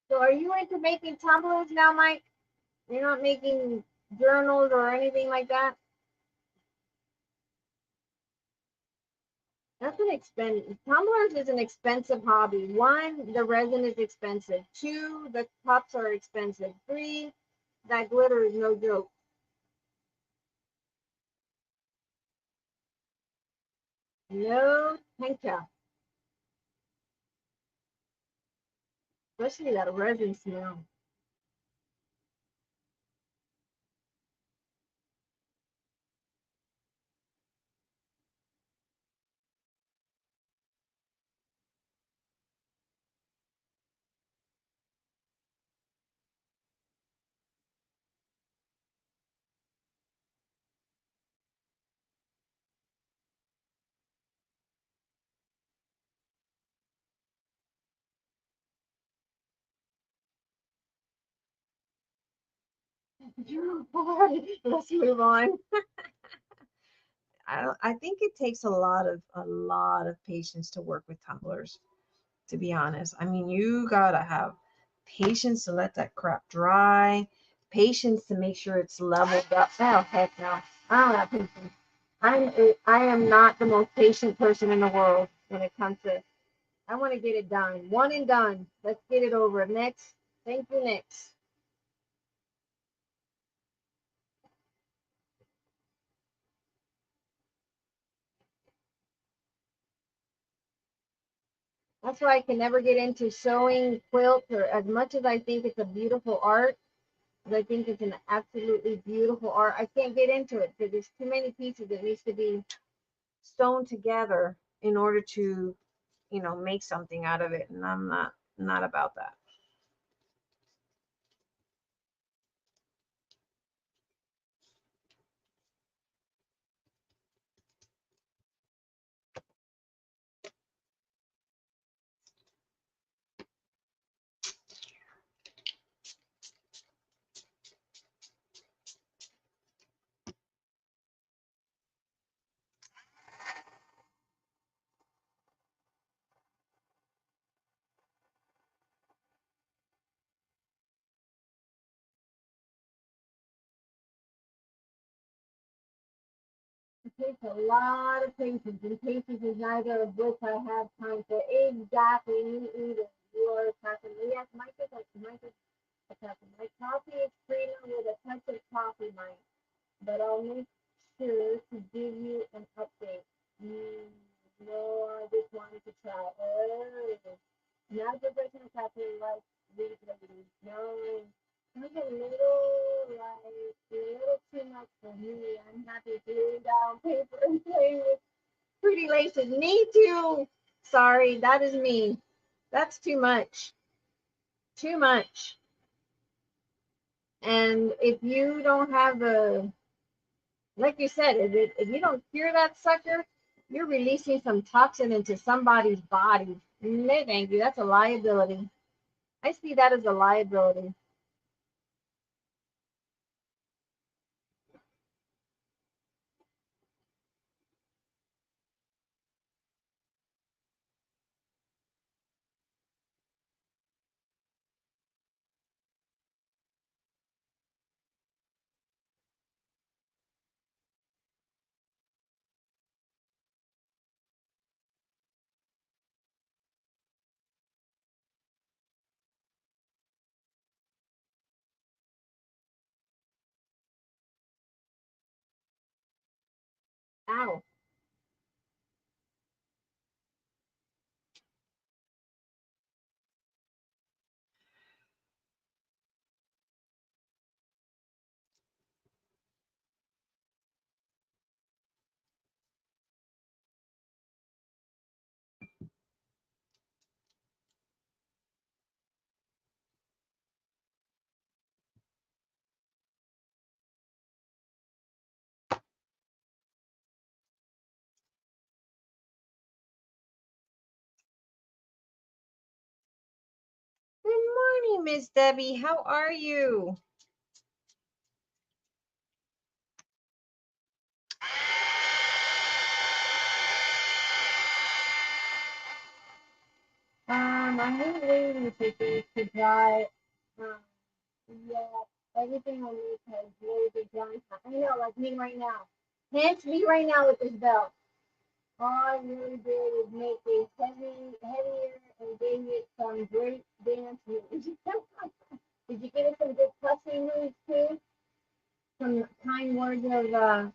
So are you into making tumblers now, Mike? You're not making journals or anything like that? That's an expensive. Tumblers is an expensive hobby. One, the resin is expensive. Two, the cups are expensive. Three, that glitter is no joke. No, thank you. Especially that resin smell. Let's move on. I think it takes a lot of patience to work with tumblers, to be honest. I mean, you gotta have patience to let that crap dry, patience to make sure it's leveled up. Oh heck no, I don't have patience. I am not the most patient person in the world when it comes to. I want to get it done, one and done. Let's get it over. Next, thank you. Next. That's why I can never get into sewing quilts, or as much as I think it's a beautiful art. I think it's an absolutely beautiful art. I can't get into it because there's too many pieces that needs to be sewn together in order to, make something out of it. And I'm not about that. It takes a lot of patience, and patience is neither of which I have time for. Exactly, me either. You are attacking me. Yes, Mike is attacking. My coffee is creamer with a touch of coffee, Mike. But I'll make sure to give you an update. Mm, no, I just wanted to try. Oh, not a professional cafe like these ladies. No, it's a little too much for me. I'm happy gluing down paper and playing with pretty laces. Me too. Sorry, that is me. That's too much. Too much. And if you don't have the, like you said, if you don't cure that sucker, You're releasing some toxin into somebody's body. No, thank you. That's a liability. I see that as a liability. Ow. Good morning, Miss Debbie. How are you? I'm just waiting for things to dry. Um, yeah, everything on me has really been dry. I know, like me right now. Hence me right now with this belt. All I really did was make it heavier, and gave it some great dance moves. Did you give it some good cussing moves too? Some kind words of,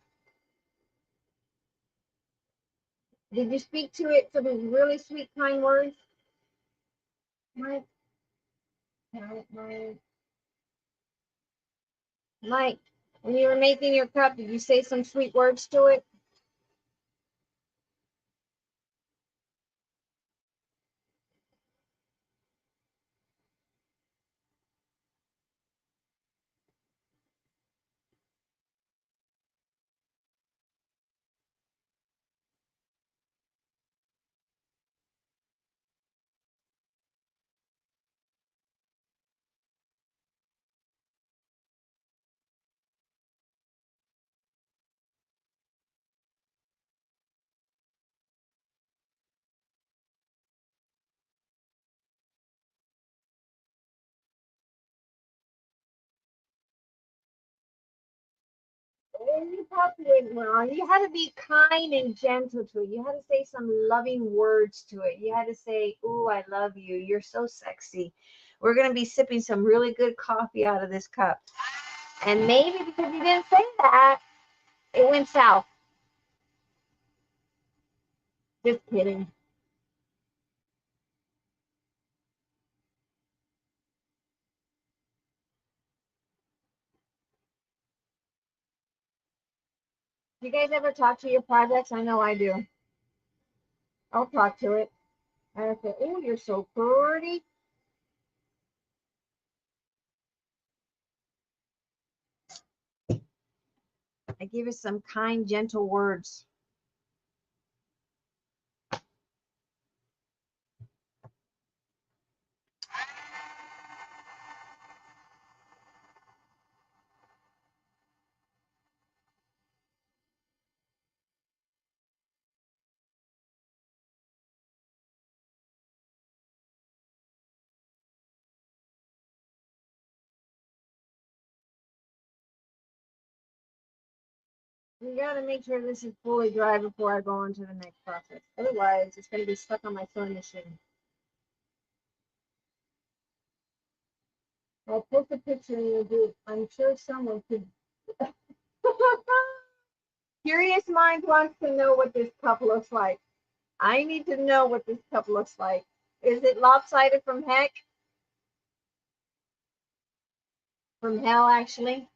did you speak to it some really sweet, kind words? Mike, Mike, Mike, when you were making your cup, did you say some sweet words to it? You probably didn't wrong. You had to be kind and gentle to it. You had to say some loving words to it. You had to say, "Ooh, I love you. You're so sexy." We're gonna be sipping some really good coffee out of this cup. And maybe because you didn't say that, it went south. Just kidding. Do you guys ever talk to your projects? I know I do. I'll talk to it. I say, "Oh, you're so pretty." I give it some kind, gentle words. You gotta make sure this is fully dry before I go on to the next process. Otherwise, it's gonna be stuck on my sewing machine. I'll post a picture in your group. I'm sure someone could. Curious Mind wants to know what this cup looks like. I need to know what this cup looks like. Is it lopsided from heck? From hell, actually?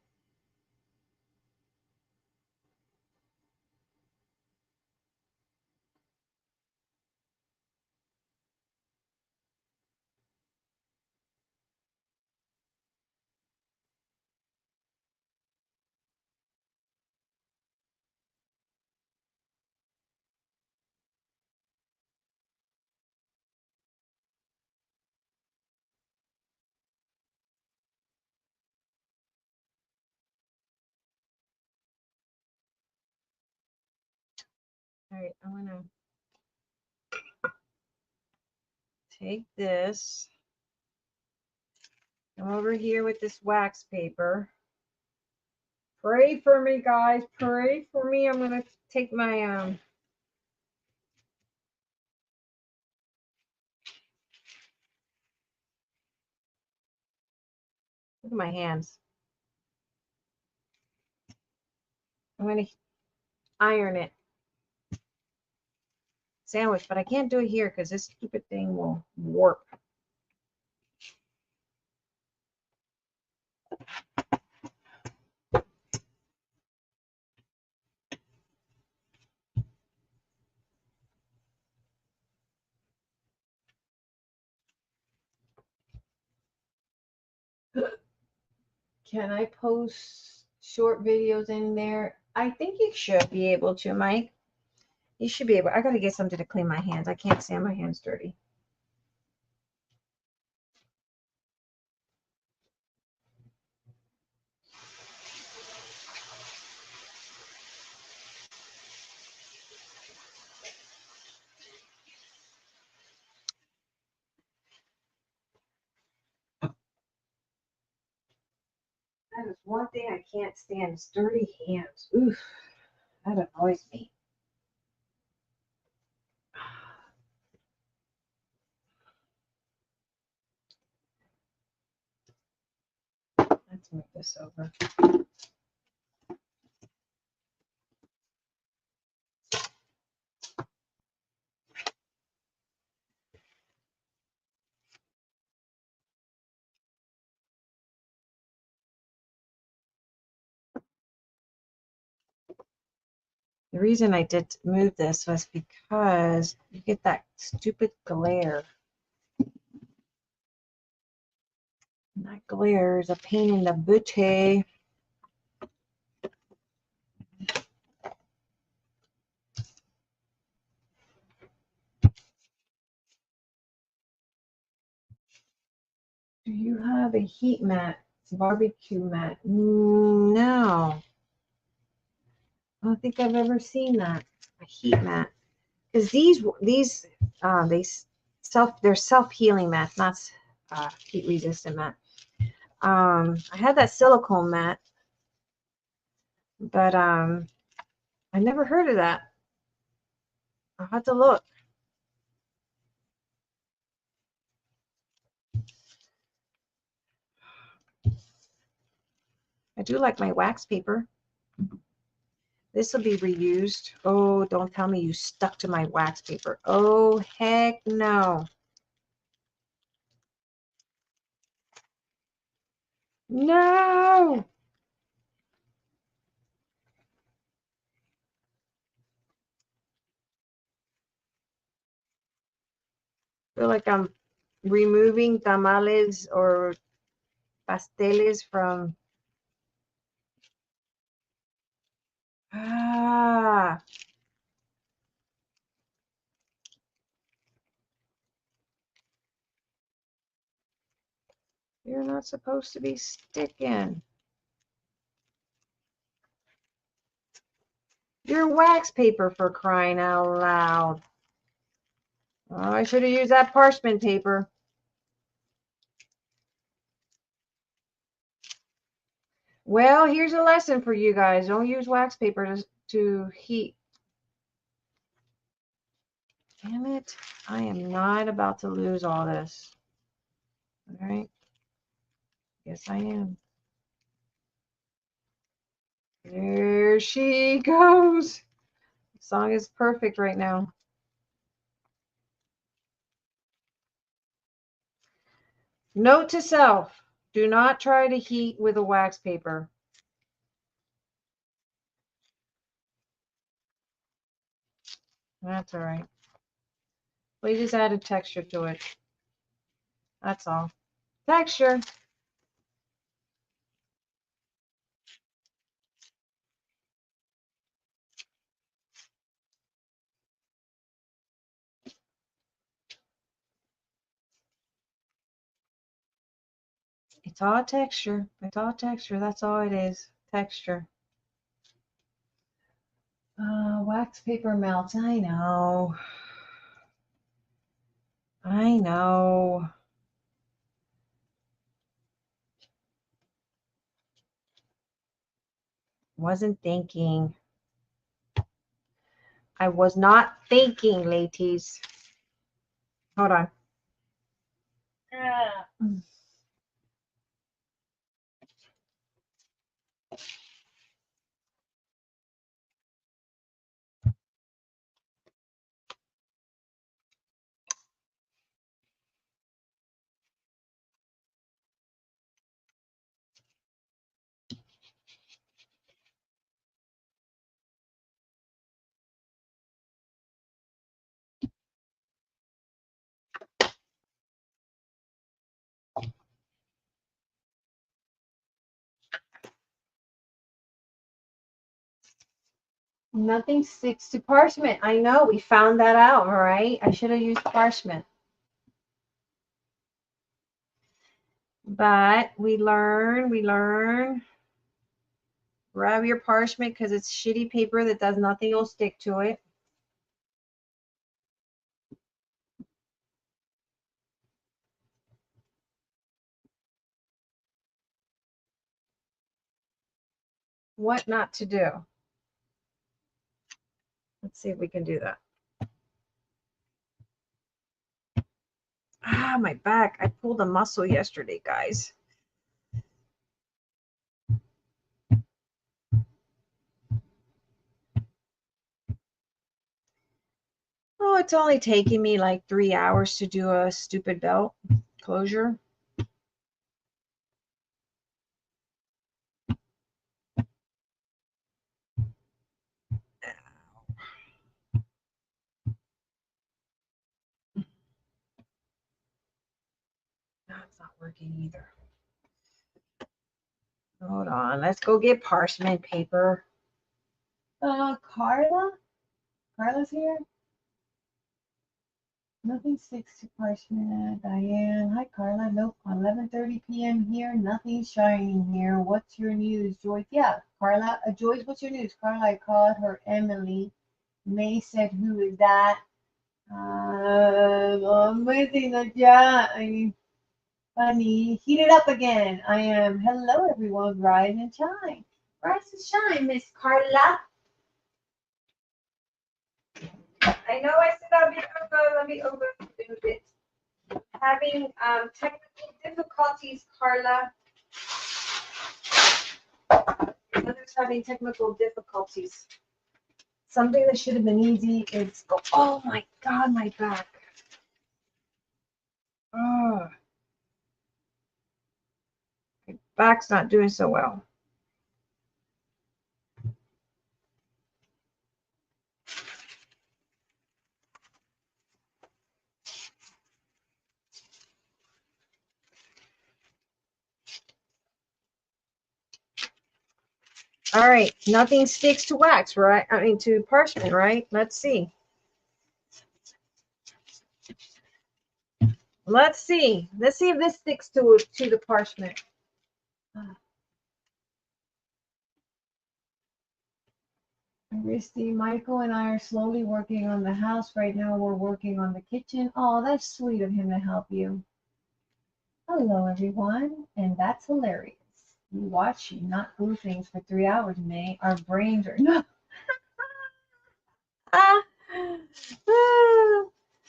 All right, I'm gonna take this, come over here with this wax paper. Pray for me, guys. Pray for me. I'm gonna take my look at my hands. I'm gonna iron it. Sandwich, but I can't do it here because this stupid thing will warp. Can I post short videos in there? I think you should be able to, Mike. You should be able. I gotta get something to clean my hands. I can't stand my hands dirty. That is one thing I can't stand is dirty hands. Oof, that annoys me. Let's move this over. The reason I did move this was because you get that stupid glare. And that glare is a pain in the booty. Do you have a heat mat? Barbecue mat? No. I don't think I've ever seen that. A heat mat. Because they're self-healing mats, not heat resistant mat. I had that silicone mat, but I never heard of that. I'll have to look. I do like my wax paper. This will be reused. Oh, don't tell me you stuck to my wax paper. Oh, heck no. No! I feel like I'm removing tamales or pasteles from... Ah! You're not supposed to be sticking. You're wax paper, for crying out loud. Oh, I should have used that parchment paper. Well, here's a lesson for you guys. Don't use wax paper to heat. Damn it. I am not about to lose all this. All right. Yes, I am. There she goes. The song is perfect right now. Note to self, do not try to heat with a wax paper. That's all right. We just added texture to it. That's all. Texture. It's all texture. It's all texture. That's all it is. Texture. Wax paper melts. I know. I know. Wasn't thinking. I was not thinking, ladies. Hold on. Nothing sticks to parchment. I know. We found that out, all right? I should have used parchment. But we learn. Grab your parchment because it's shitty paper that does nothing. Will stick to it. What not to do? Let's see if we can do that. Ah, my back. I pulled a muscle yesterday, guys. Oh, it's only taking me like 3 hours to do a stupid belt closure. No, it's not working either. Hold on. Let's go get parchment paper. Carla? Carla's here? Nothing sticks to parchment. Diane. Hi, Carla. Nope. 11:30 p.m. here. Nothing's shining here. What's your news, Joyce? Yeah, Carla. Joyce, what's your news? Carla, I called her Emily. May said, who is that? I'm waiting the chat. Honey, heat it up again. I am. Hello, everyone. Rise and shine. Rise and shine, Miss Carla. I know I said I'll be over. Let me over a little bit. Having technical difficulties, Carla. Mother's having technical difficulties. Something that should have been easy is, oh my God, my back. Oh, my back's not doing so well. All right, nothing sticks to wax, right? I mean, to parchment, right? Let's see. Let's see. Let's see if this sticks to the parchment. Christy, Michael and I are slowly working on the house right now. We're working on the kitchen. Oh, that's sweet of him to help you. Hello, everyone. And that's hilarious. You watch you not do things for 3 hours, May. Our brains are no.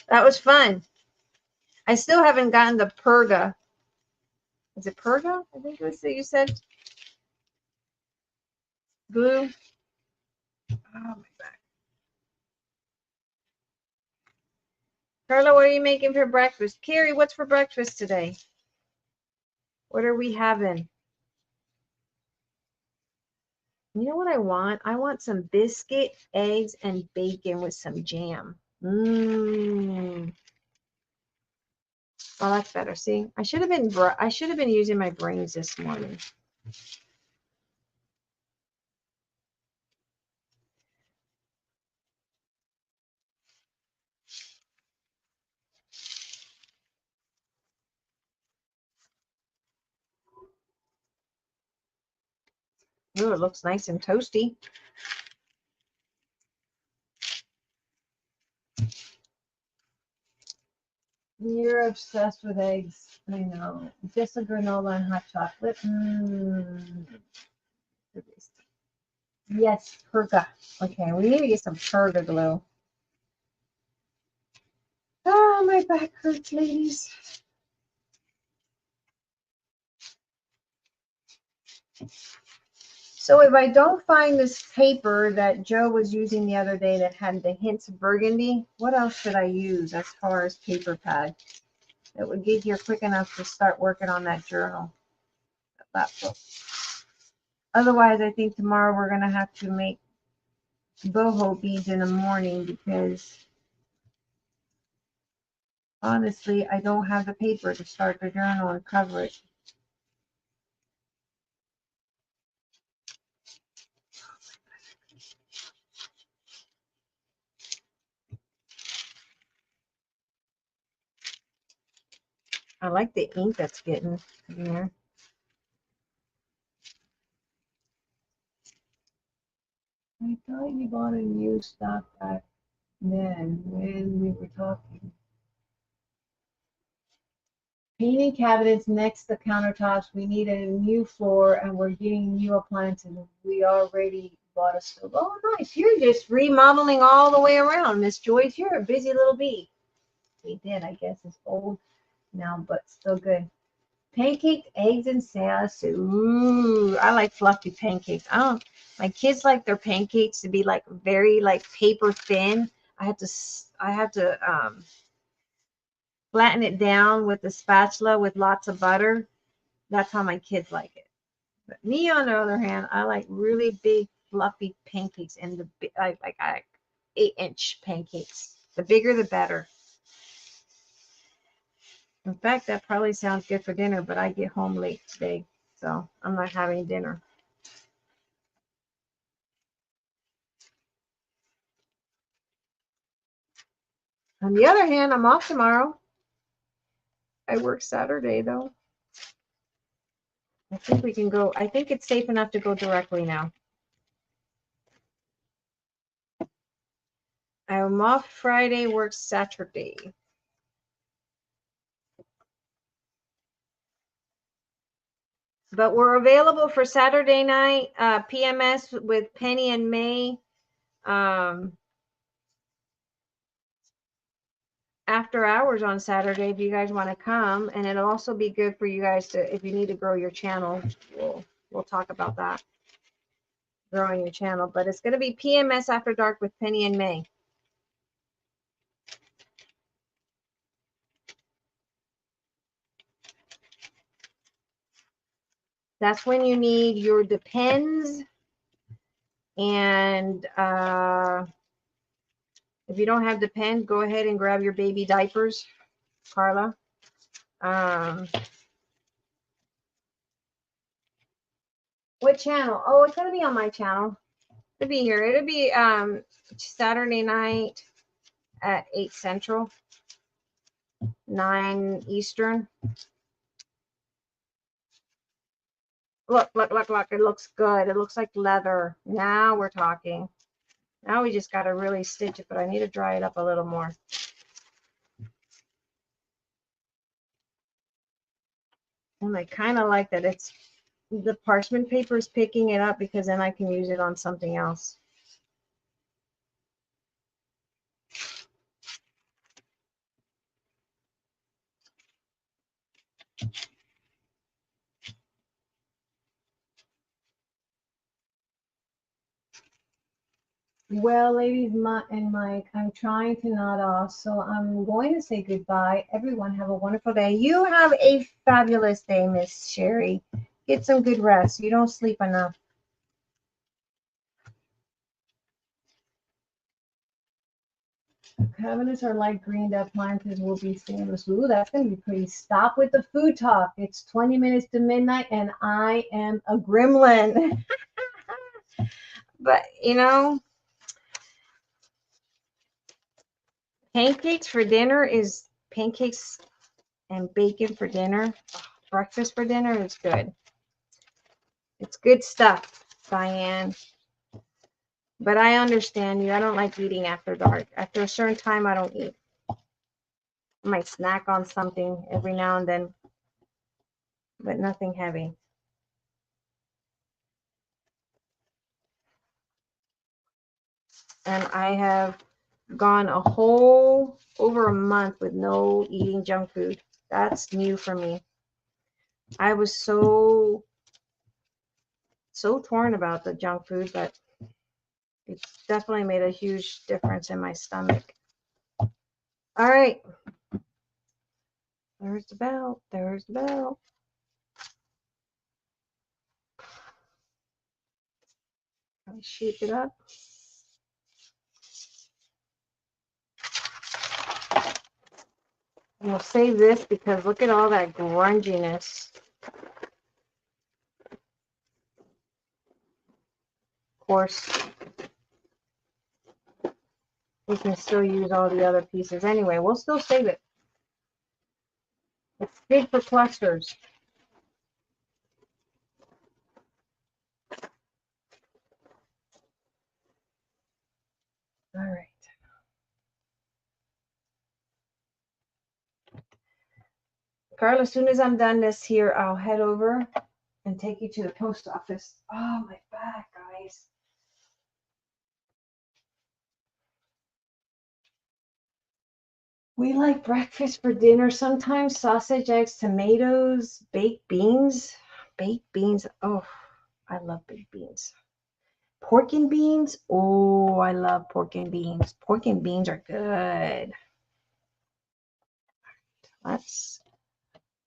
That was fun. I still haven't gotten the Perga. Is it Perga? I think it was that you said. Glue. Oh, my back. Carla, what are you making for breakfast? Carrie, what's for breakfast today? What are we having? You know what I want? I want some biscuit, eggs, and bacon with some jam. Mmm. Oh, that's better. See, I should have been using my brains this morning. Ooh, it looks nice and toasty. You're obsessed with eggs. I know. Just a granola and hot chocolate. Yes, Perga. Okay, we need to get some Perga glue. Oh, my back hurts, ladies. So if I don't find this paper that Joe was using the other day that had the hints of burgundy, what else should I use as far as paper pad that would get here quick enough to start working on that journal, that book? Otherwise, I think tomorrow we're going to have to make boho beads in the morning because honestly, I don't have the paper to start the journal and cover it. I like the ink that's getting in there. I thought you bought a new stock back then when we were talking. Painting cabinets next to countertops. We need a new floor and we're getting new appliances. We already bought a stove. Oh, nice. You're just remodeling all the way around, Miss Joyce. You're a busy little bee. We did, I guess. It's old now, but still good. Pancakes, eggs, and salad. Ooh, I like fluffy pancakes. My kids like their pancakes to be like very like paper thin. I have to flatten it down with the spatula with lots of butter. That's how my kids like it. But me, on the other hand, I like really big fluffy pancakes, and I like 8-inch pancakes. The bigger, the better. In fact, that probably sounds good for dinner, but I get home late today, so I'm not having dinner. On the other hand, I'm off tomorrow. I work Saturday, though. I think we can go. I think it's safe enough to go directly now. I'm off Friday, work Saturday. But we're available for Saturday night, PMS with Penny and May. After hours on Saturday, if you guys want to come, and it'll also be good for you guys to, if you need to grow your channel, we'll talk about that, growing your channel. But it's going to be PMS After Dark with Penny and May. That's when you need your Depends, and if you don't have Depends, go ahead and grab your baby diapers, Carla. What channel? Oh, it's going to be on my channel. It'll be here. It'll be Saturday night at 8 Central, 9 Eastern. Look. It looks good. It looks like leather. Now we're talking. Now we just got to really stitch it, but I need to dry it up a little more. And I kind of like that it's the parchment paper is picking it up, because then I can use it on something else. Well, ladies and Mike, I'm trying to nod off, so I'm going to say goodbye. Everyone have a wonderful day. You have a fabulous day, Miss Sherry. Get some good rest. You don't sleep enough. Cabinets are light green. The appliances will be stainless. Ooh, that's going to be pretty. Stop with the food talk. It's 20 minutes to midnight, and I am a gremlin. But, you know, pancakes for dinner is pancakes and bacon for dinner. Breakfast for dinner is good. It's good stuff, Diane. But I understand you. I don't like eating after dark. After a certain time, I don't eat. I might snack on something every now and then, but nothing heavy. And I have gone over a month with no eating junk food. That's new for me. I was so torn about the junk food, but it's definitely made a huge difference in my stomach. All right. There's the bell. There's the bell. I'll shape it up. And we'll save this because look at all that grunginess. Of course, we can still use all the other pieces. Anyway, we'll still save it. It's big for clusters. All right. Carla, as soon as I'm done this here, I'll head over and take you to the post office. Oh, my back, guys. We like breakfast for dinner sometimes. Sausage, eggs, tomatoes, baked beans. Baked beans. Oh, I love baked beans. Pork and beans. Oh, I love pork and beans. Pork and beans are good. Let's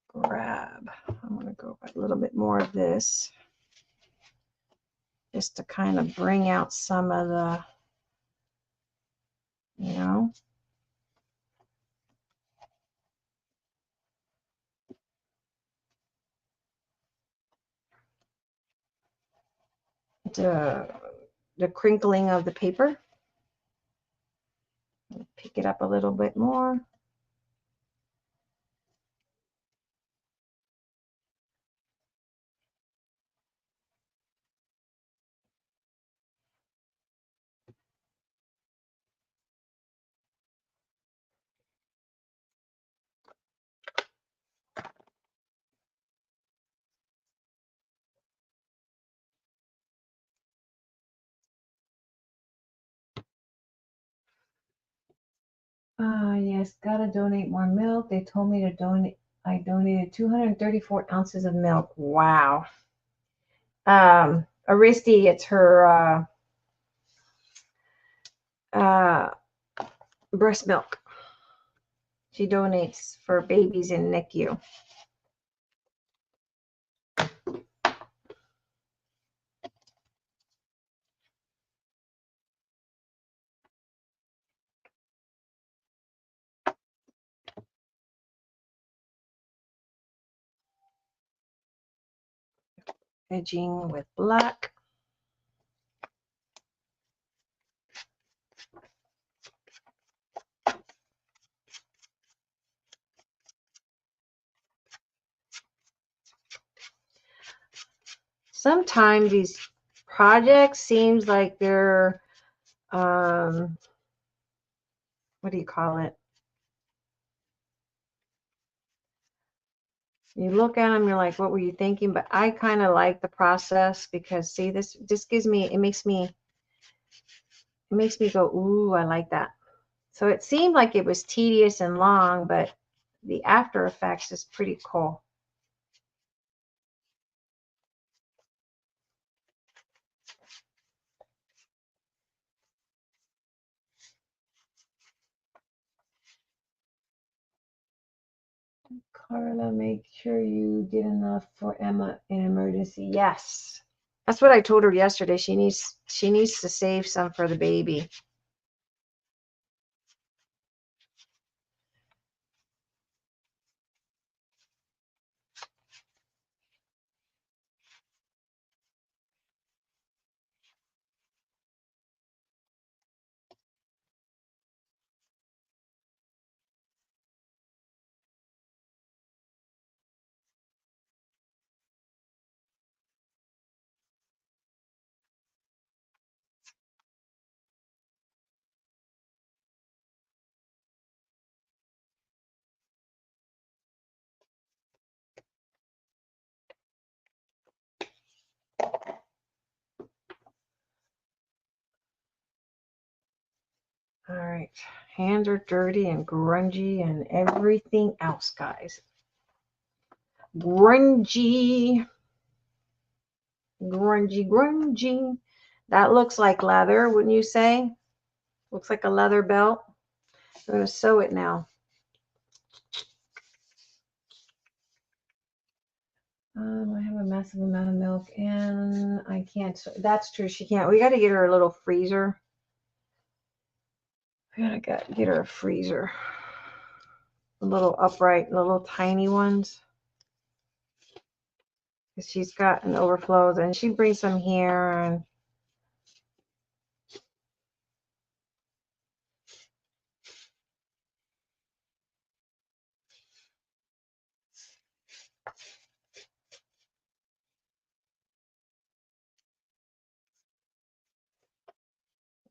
grab. I'm going to go a little bit more of this just to kind of bring out some of the, you know. The crinkling of the paper. Pick it up a little bit more. Yes, gotta donate more milk. They told me to donate. I donated 234 ounces of milk. Wow. Aristi, it's her breast milk. She donates for babies in NICU. Edging with black. Sometimes these projects seems like they're what do you call it? You look at them, you're like, what were you thinking? But I kind of like the process because see, this gives me, it makes me go, ooh, I like that. So it seemed like it was tedious and long, but the after effects is pretty cool. Carla, make sure you get enough for Emma in emergency. Yes. That's what I told her yesterday. She needs to save some for the baby. right. Hands are dirty and grungy and everything else, guys. Grungy. Grungy, grungy. That looks like leather, wouldn't you say? Looks like a leather belt. I'm going to sew it now. I have a massive amount of milk and I can't. That's true. She can't. We got to get her a little freezer. We got to get her a freezer. A little upright, the little tiny ones. She's got an overflow, and she brings some here.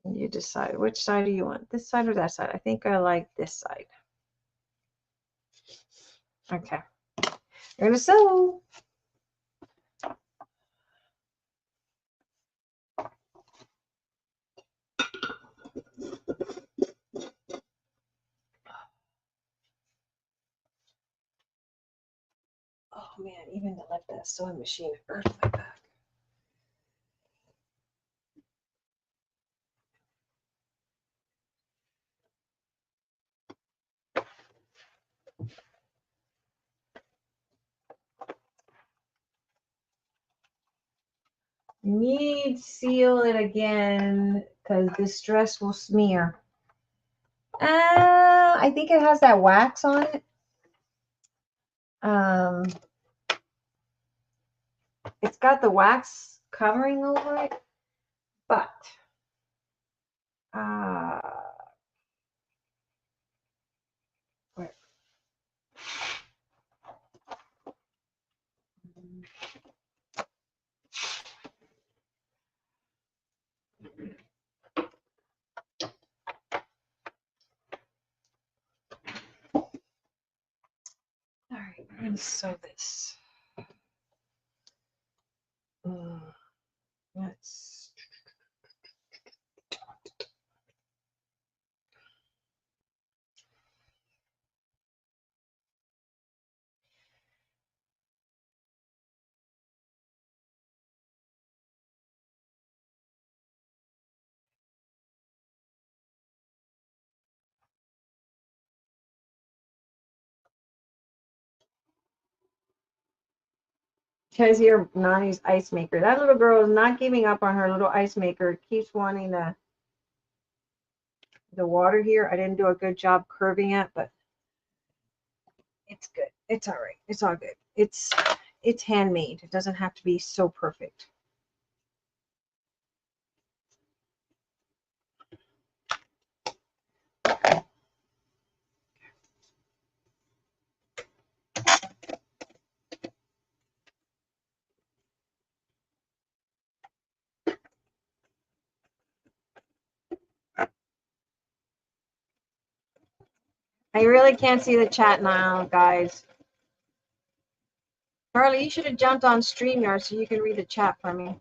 And you decide which side do you want, this side or that side. I think I like this side. Okay, we're gonna sew. Oh man, even to let that sewing machine hurt my back. You need to seal it again because this dress will smear. I think it has that wax on it. It's got the wax covering over it, but where? All right, we're gonna sew this. Let's. Says here, Nani's ice maker. That little girl is not giving up on her little ice maker. Keeps wanting the water here. I didn't do a good job curving it, but it's good. It's all right. It's all good. It's handmade. It doesn't have to be so perfect. I really can't see the chat now, guys. Charlie, you should have jumped on StreamYard so you can read the chat for me.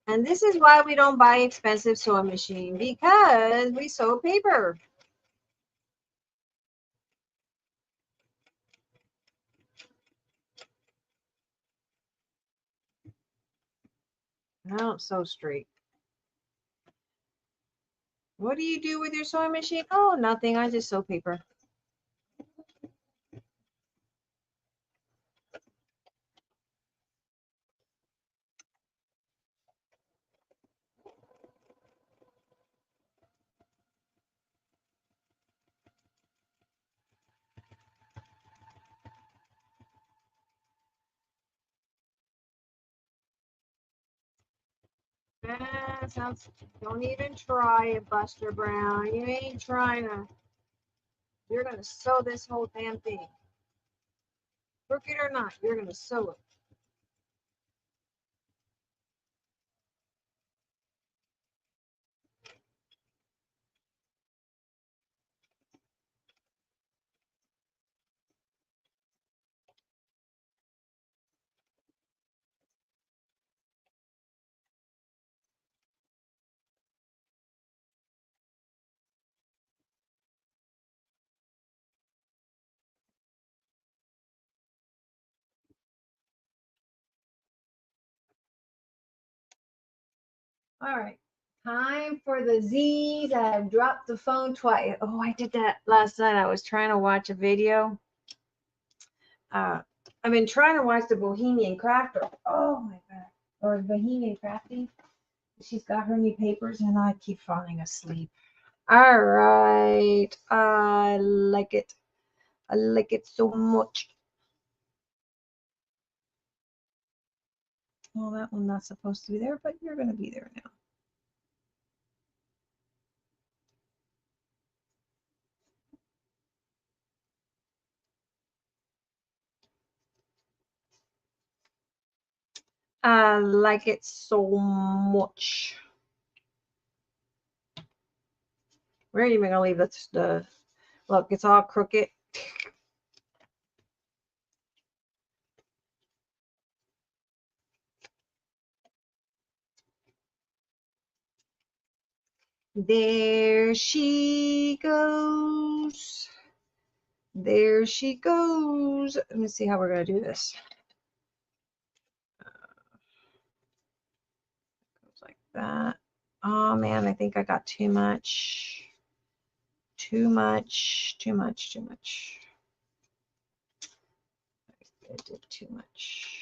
And this is why we don't buy expensive sewing machine, because we sew paper. I don't sew straight. What do you do with your sewing machine? Oh, nothing. I just sew paper. Sounds, don't even try it, Buster Brown. You ain't trying to. You're going to sew this whole damn thing. crooked or not, you're going to sew it. All right, time for the Z's. I've dropped the phone twice. Oh, I did that last night. I was trying to watch a video. I've been trying to watch the Bohemian Crafter. Oh my God. Or Bohemian Crafty. She's got her new papers and I keep falling asleep. All right. I like it. I like it so much. Well, that one's not supposed to be there, but you're going to be there now. I like it so much. We're even gonna leave the look, it's all crooked. There she goes. There she goes. Let me see how we're gonna do this. Goes like that. Oh man, I think I got too much. Too much. Too much. Too much. I did too much.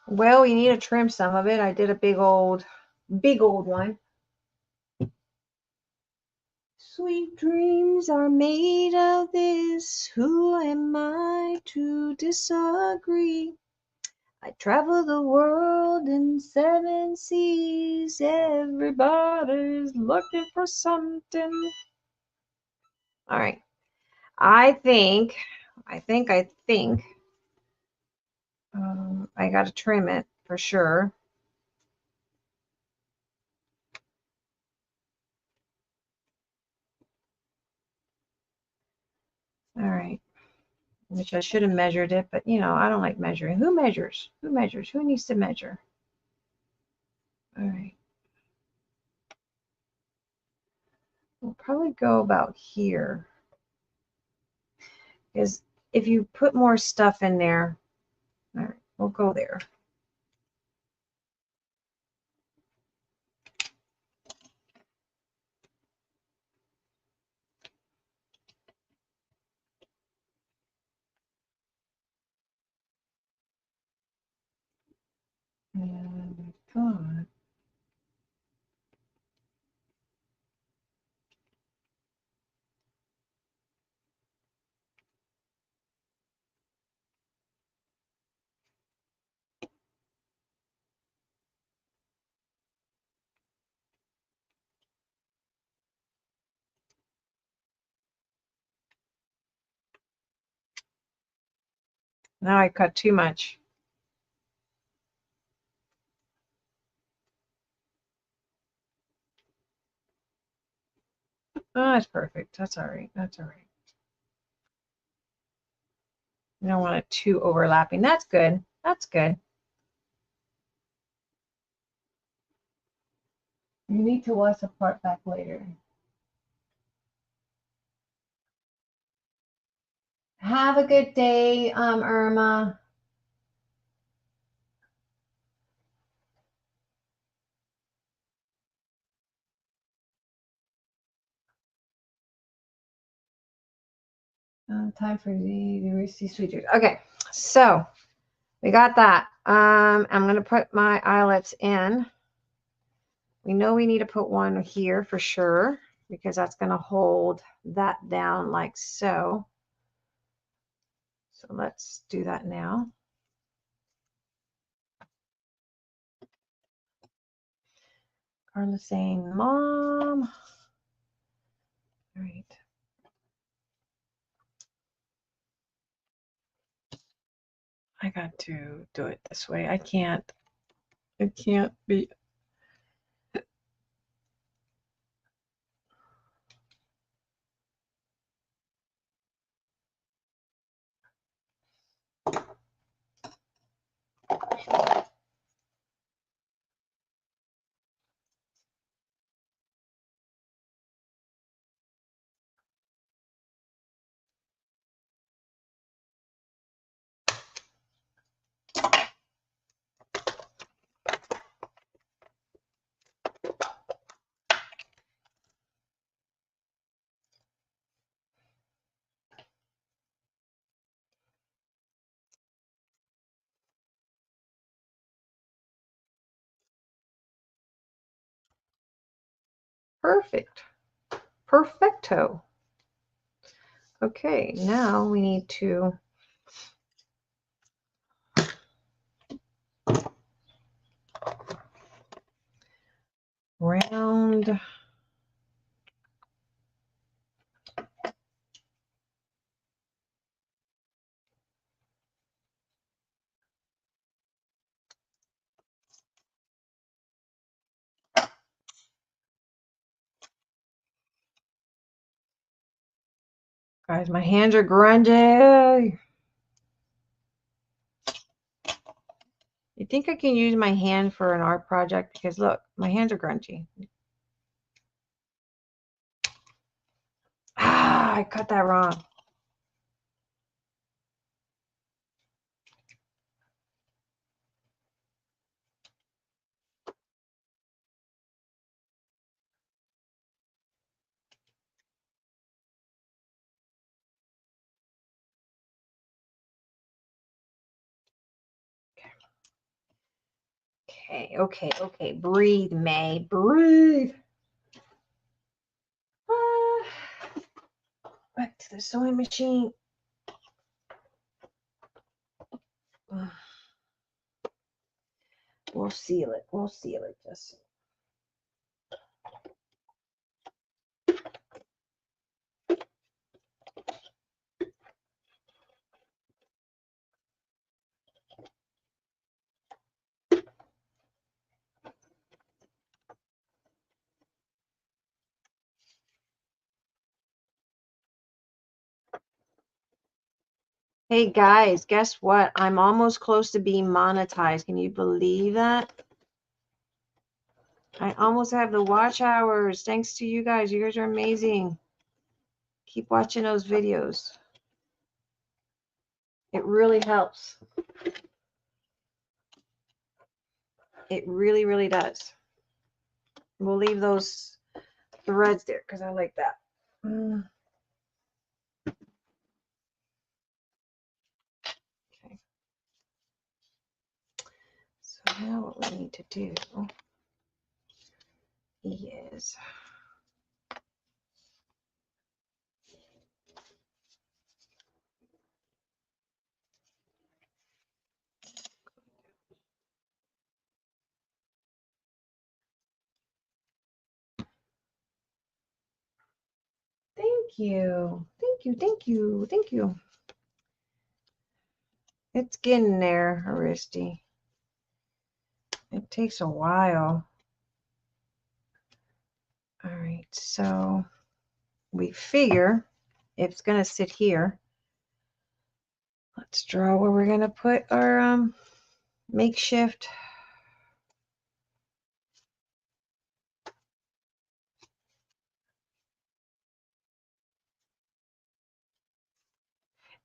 Well, we need to trim some of it. I did a big old one. Sweet dreams are made of this. Who am I to disagree? I travel the world in 7 seas. Everybody's looking for something. All right. I think I got to trim it for sure. All right. Which I should have measured it, but you know, I don't like measuring. Who measures? Who measures? Who needs to measure? All right. We'll probably go about here. Because if you put more stuff in there, all right, we'll go there. And come on. Now I cut too much. Oh, that's perfect. That's all right. That's all right. You don't want it too overlapping. That's good. That's good. You need to watch the part back later. Have a good day, Irma. Time for the Reese's Sweet Treats. Okay, so We got that. I'm going to put my eyelets in. We know we need to put one here for sure because that's going to hold that down like so. So let's do that now. Carla's saying, Mom. All right. I got to do it this way. I can't. It can't be. Perfect. Perfecto. Okay, now we need to round. Guys, my hands are grungy. You think I can use my hand for an art project? Because look, my hands are grungy. Ah, I cut that wrong. Okay. Breathe, May. Breathe. Ah, back to the sewing machine. We'll seal it. We'll seal it. Just. Hey guys, guess what? I'm almost close to being monetized. Can you believe that? I almost have the watch hours. Thanks to you guys. You guys are amazing. Keep watching those videos. It really helps. It really, really does. We'll leave those threads there because I like that. Okay. So now what we need to do is thank you. It's getting there, Aristi. It takes a while. All right, so we figure it's going to sit here. Let's draw where we're going to put our makeshift.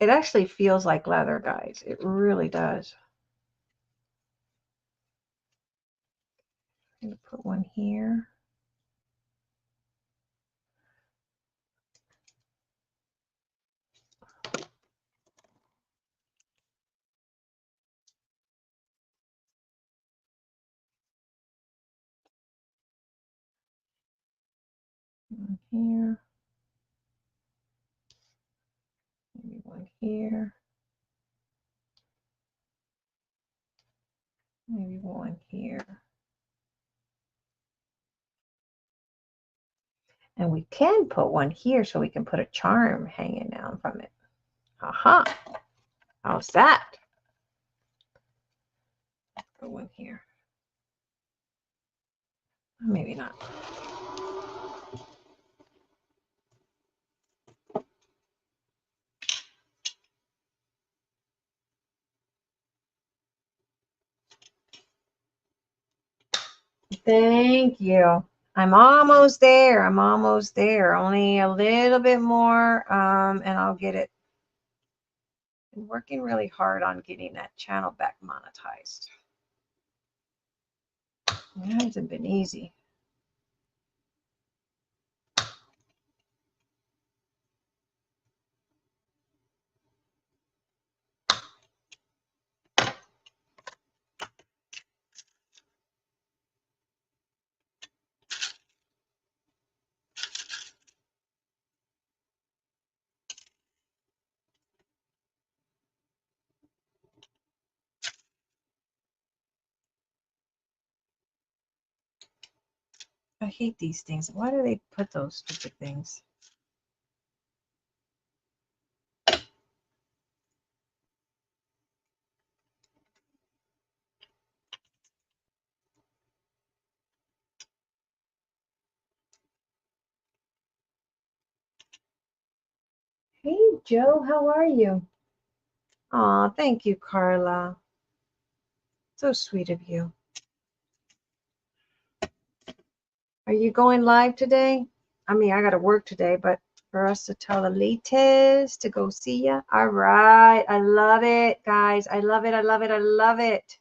It actually feels like leather, guys. It really does. I'm going to put one here. One here. Maybe one here. Maybe one here. And we can put one here so we can put a charm hanging down from it. Aha. How's that? Let's go one here. Maybe not. Thank you. I'm almost there. I'm almost there. Only a little bit more, and I'll get it. I'm working really hard on getting that channel back monetized. It hasn't been easy. I hate these things. Why do they put those stupid things? Hey, Joe, how are you? Aw, thank you, Carla. So sweet of you. Are you going live today? I mean, I got to work today, but for us to tell the latest to go see ya. All right. I love it, guys. I love it. I love it. I love it.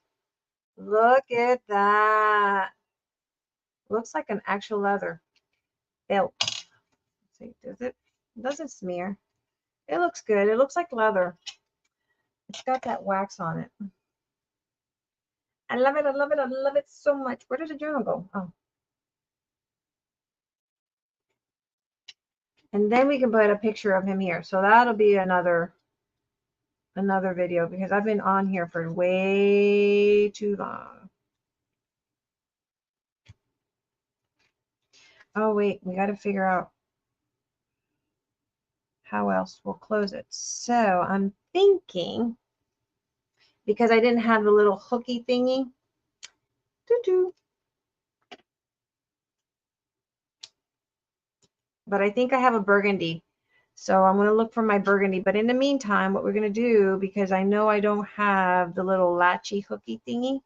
Look at that. Looks like an actual leather belt. Let's see, does it? It doesn't smear. It looks good. It looks like leather. It's got that wax on it. I love it. I love it. I love it so much. Where did the journal go? Oh. And then we can put a picture of him here. So that'll be another video because I've been on here for way too long. Oh, wait, we got to figure out how else we'll close it. So I'm thinking, because I didn't have the little hooky thingy, but I think I have a burgundy. So I'm going to look for my burgundy. But in the meantime, what we're going to do, because I know I don't have the little latchy hooky thingy,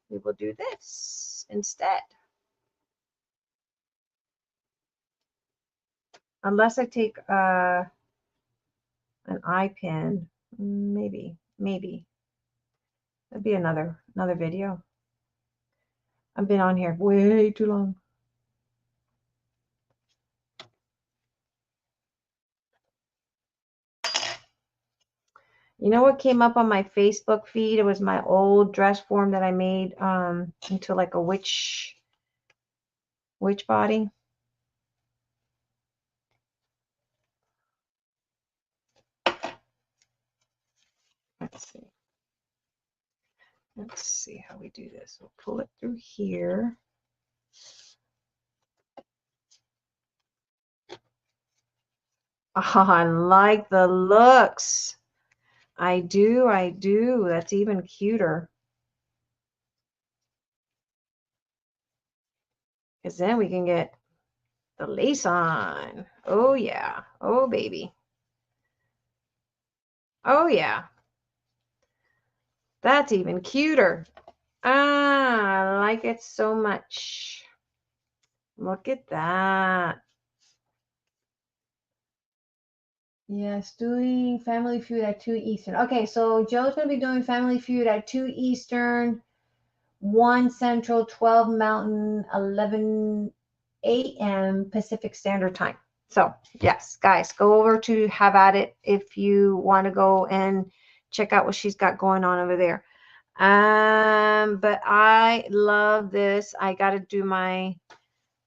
we will do this instead. Unless I take an eye pin, maybe. That'd be another video. I've been on here way too long. You know what came up on my Facebook feed? It was my old dress form that I made into like a witch body. Let's see how we do this. We'll pull it through here. Oh, I like the looks. I do. That's even cuter. Because then we can get the lace on. Oh, yeah. Oh, baby. Oh, yeah. That's even cuter. Ah, I like it so much. Look at that. Yes, doing Family Feud at 2 Eastern. Okay, so Joe's going to be doing Family Feud at 2 Eastern, 1 Central, 12 Mountain, 11 a.m. Pacific Standard Time. So, yes, guys, go over to Have At It if you want to go and check out what she's got going on over there. But I love this. I got to do my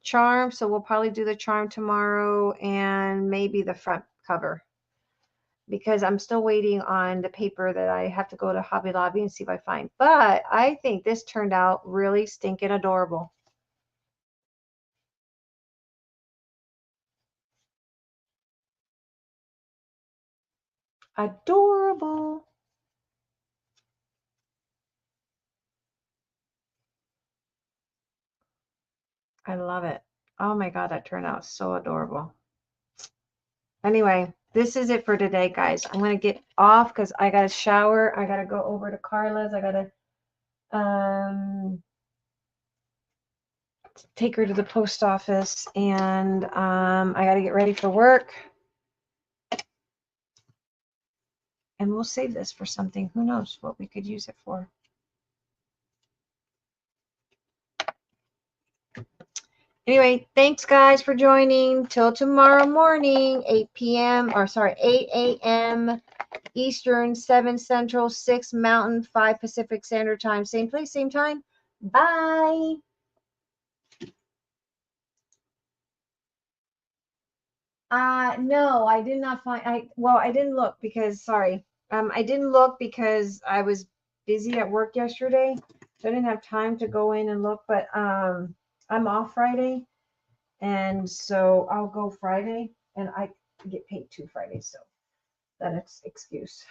charm, so we'll probably do the charm tomorrow and maybe the front cover, because I'm still waiting on the paper that I have to go to Hobby Lobby and see if I find. But I think this turned out really stinking adorable. Adorable. I love it. Oh my God, that turned out so adorable. Anyway, this is it for today, guys. I'm going to get off because I got to shower. I got to go over to Carla's. I got to take her to the post office, and I got to get ready for work. And we'll save this for something. Who knows what we could use it for. Anyway, thanks guys for joining. Till tomorrow morning, 8 p.m. or sorry, 8 a.m. Eastern, 7 Central, 6 Mountain, 5 Pacific Standard Time. Same place, same time. Bye. No, I did not find. I didn't look because sorry. I didn't look because I was busy at work yesterday, so I didn't have time to go in and look. But I'm off Friday, and so I'll go Friday, and I get paid 2 Fridays, so that's excuse.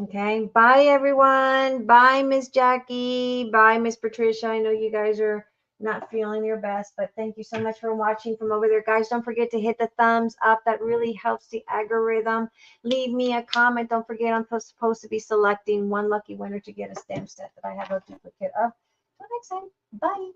Okay, bye everyone. Bye Miss Jackie. Bye Miss Patricia. I know you guys are not feeling your best, but thank you so much for watching from over there. Guys, don't forget to hit the thumbs up. That really helps the algorithm. Leave me a comment. Don't forget I'm supposed to be selecting one lucky winner to get a stamp set that I have a duplicate of. Until next time, bye.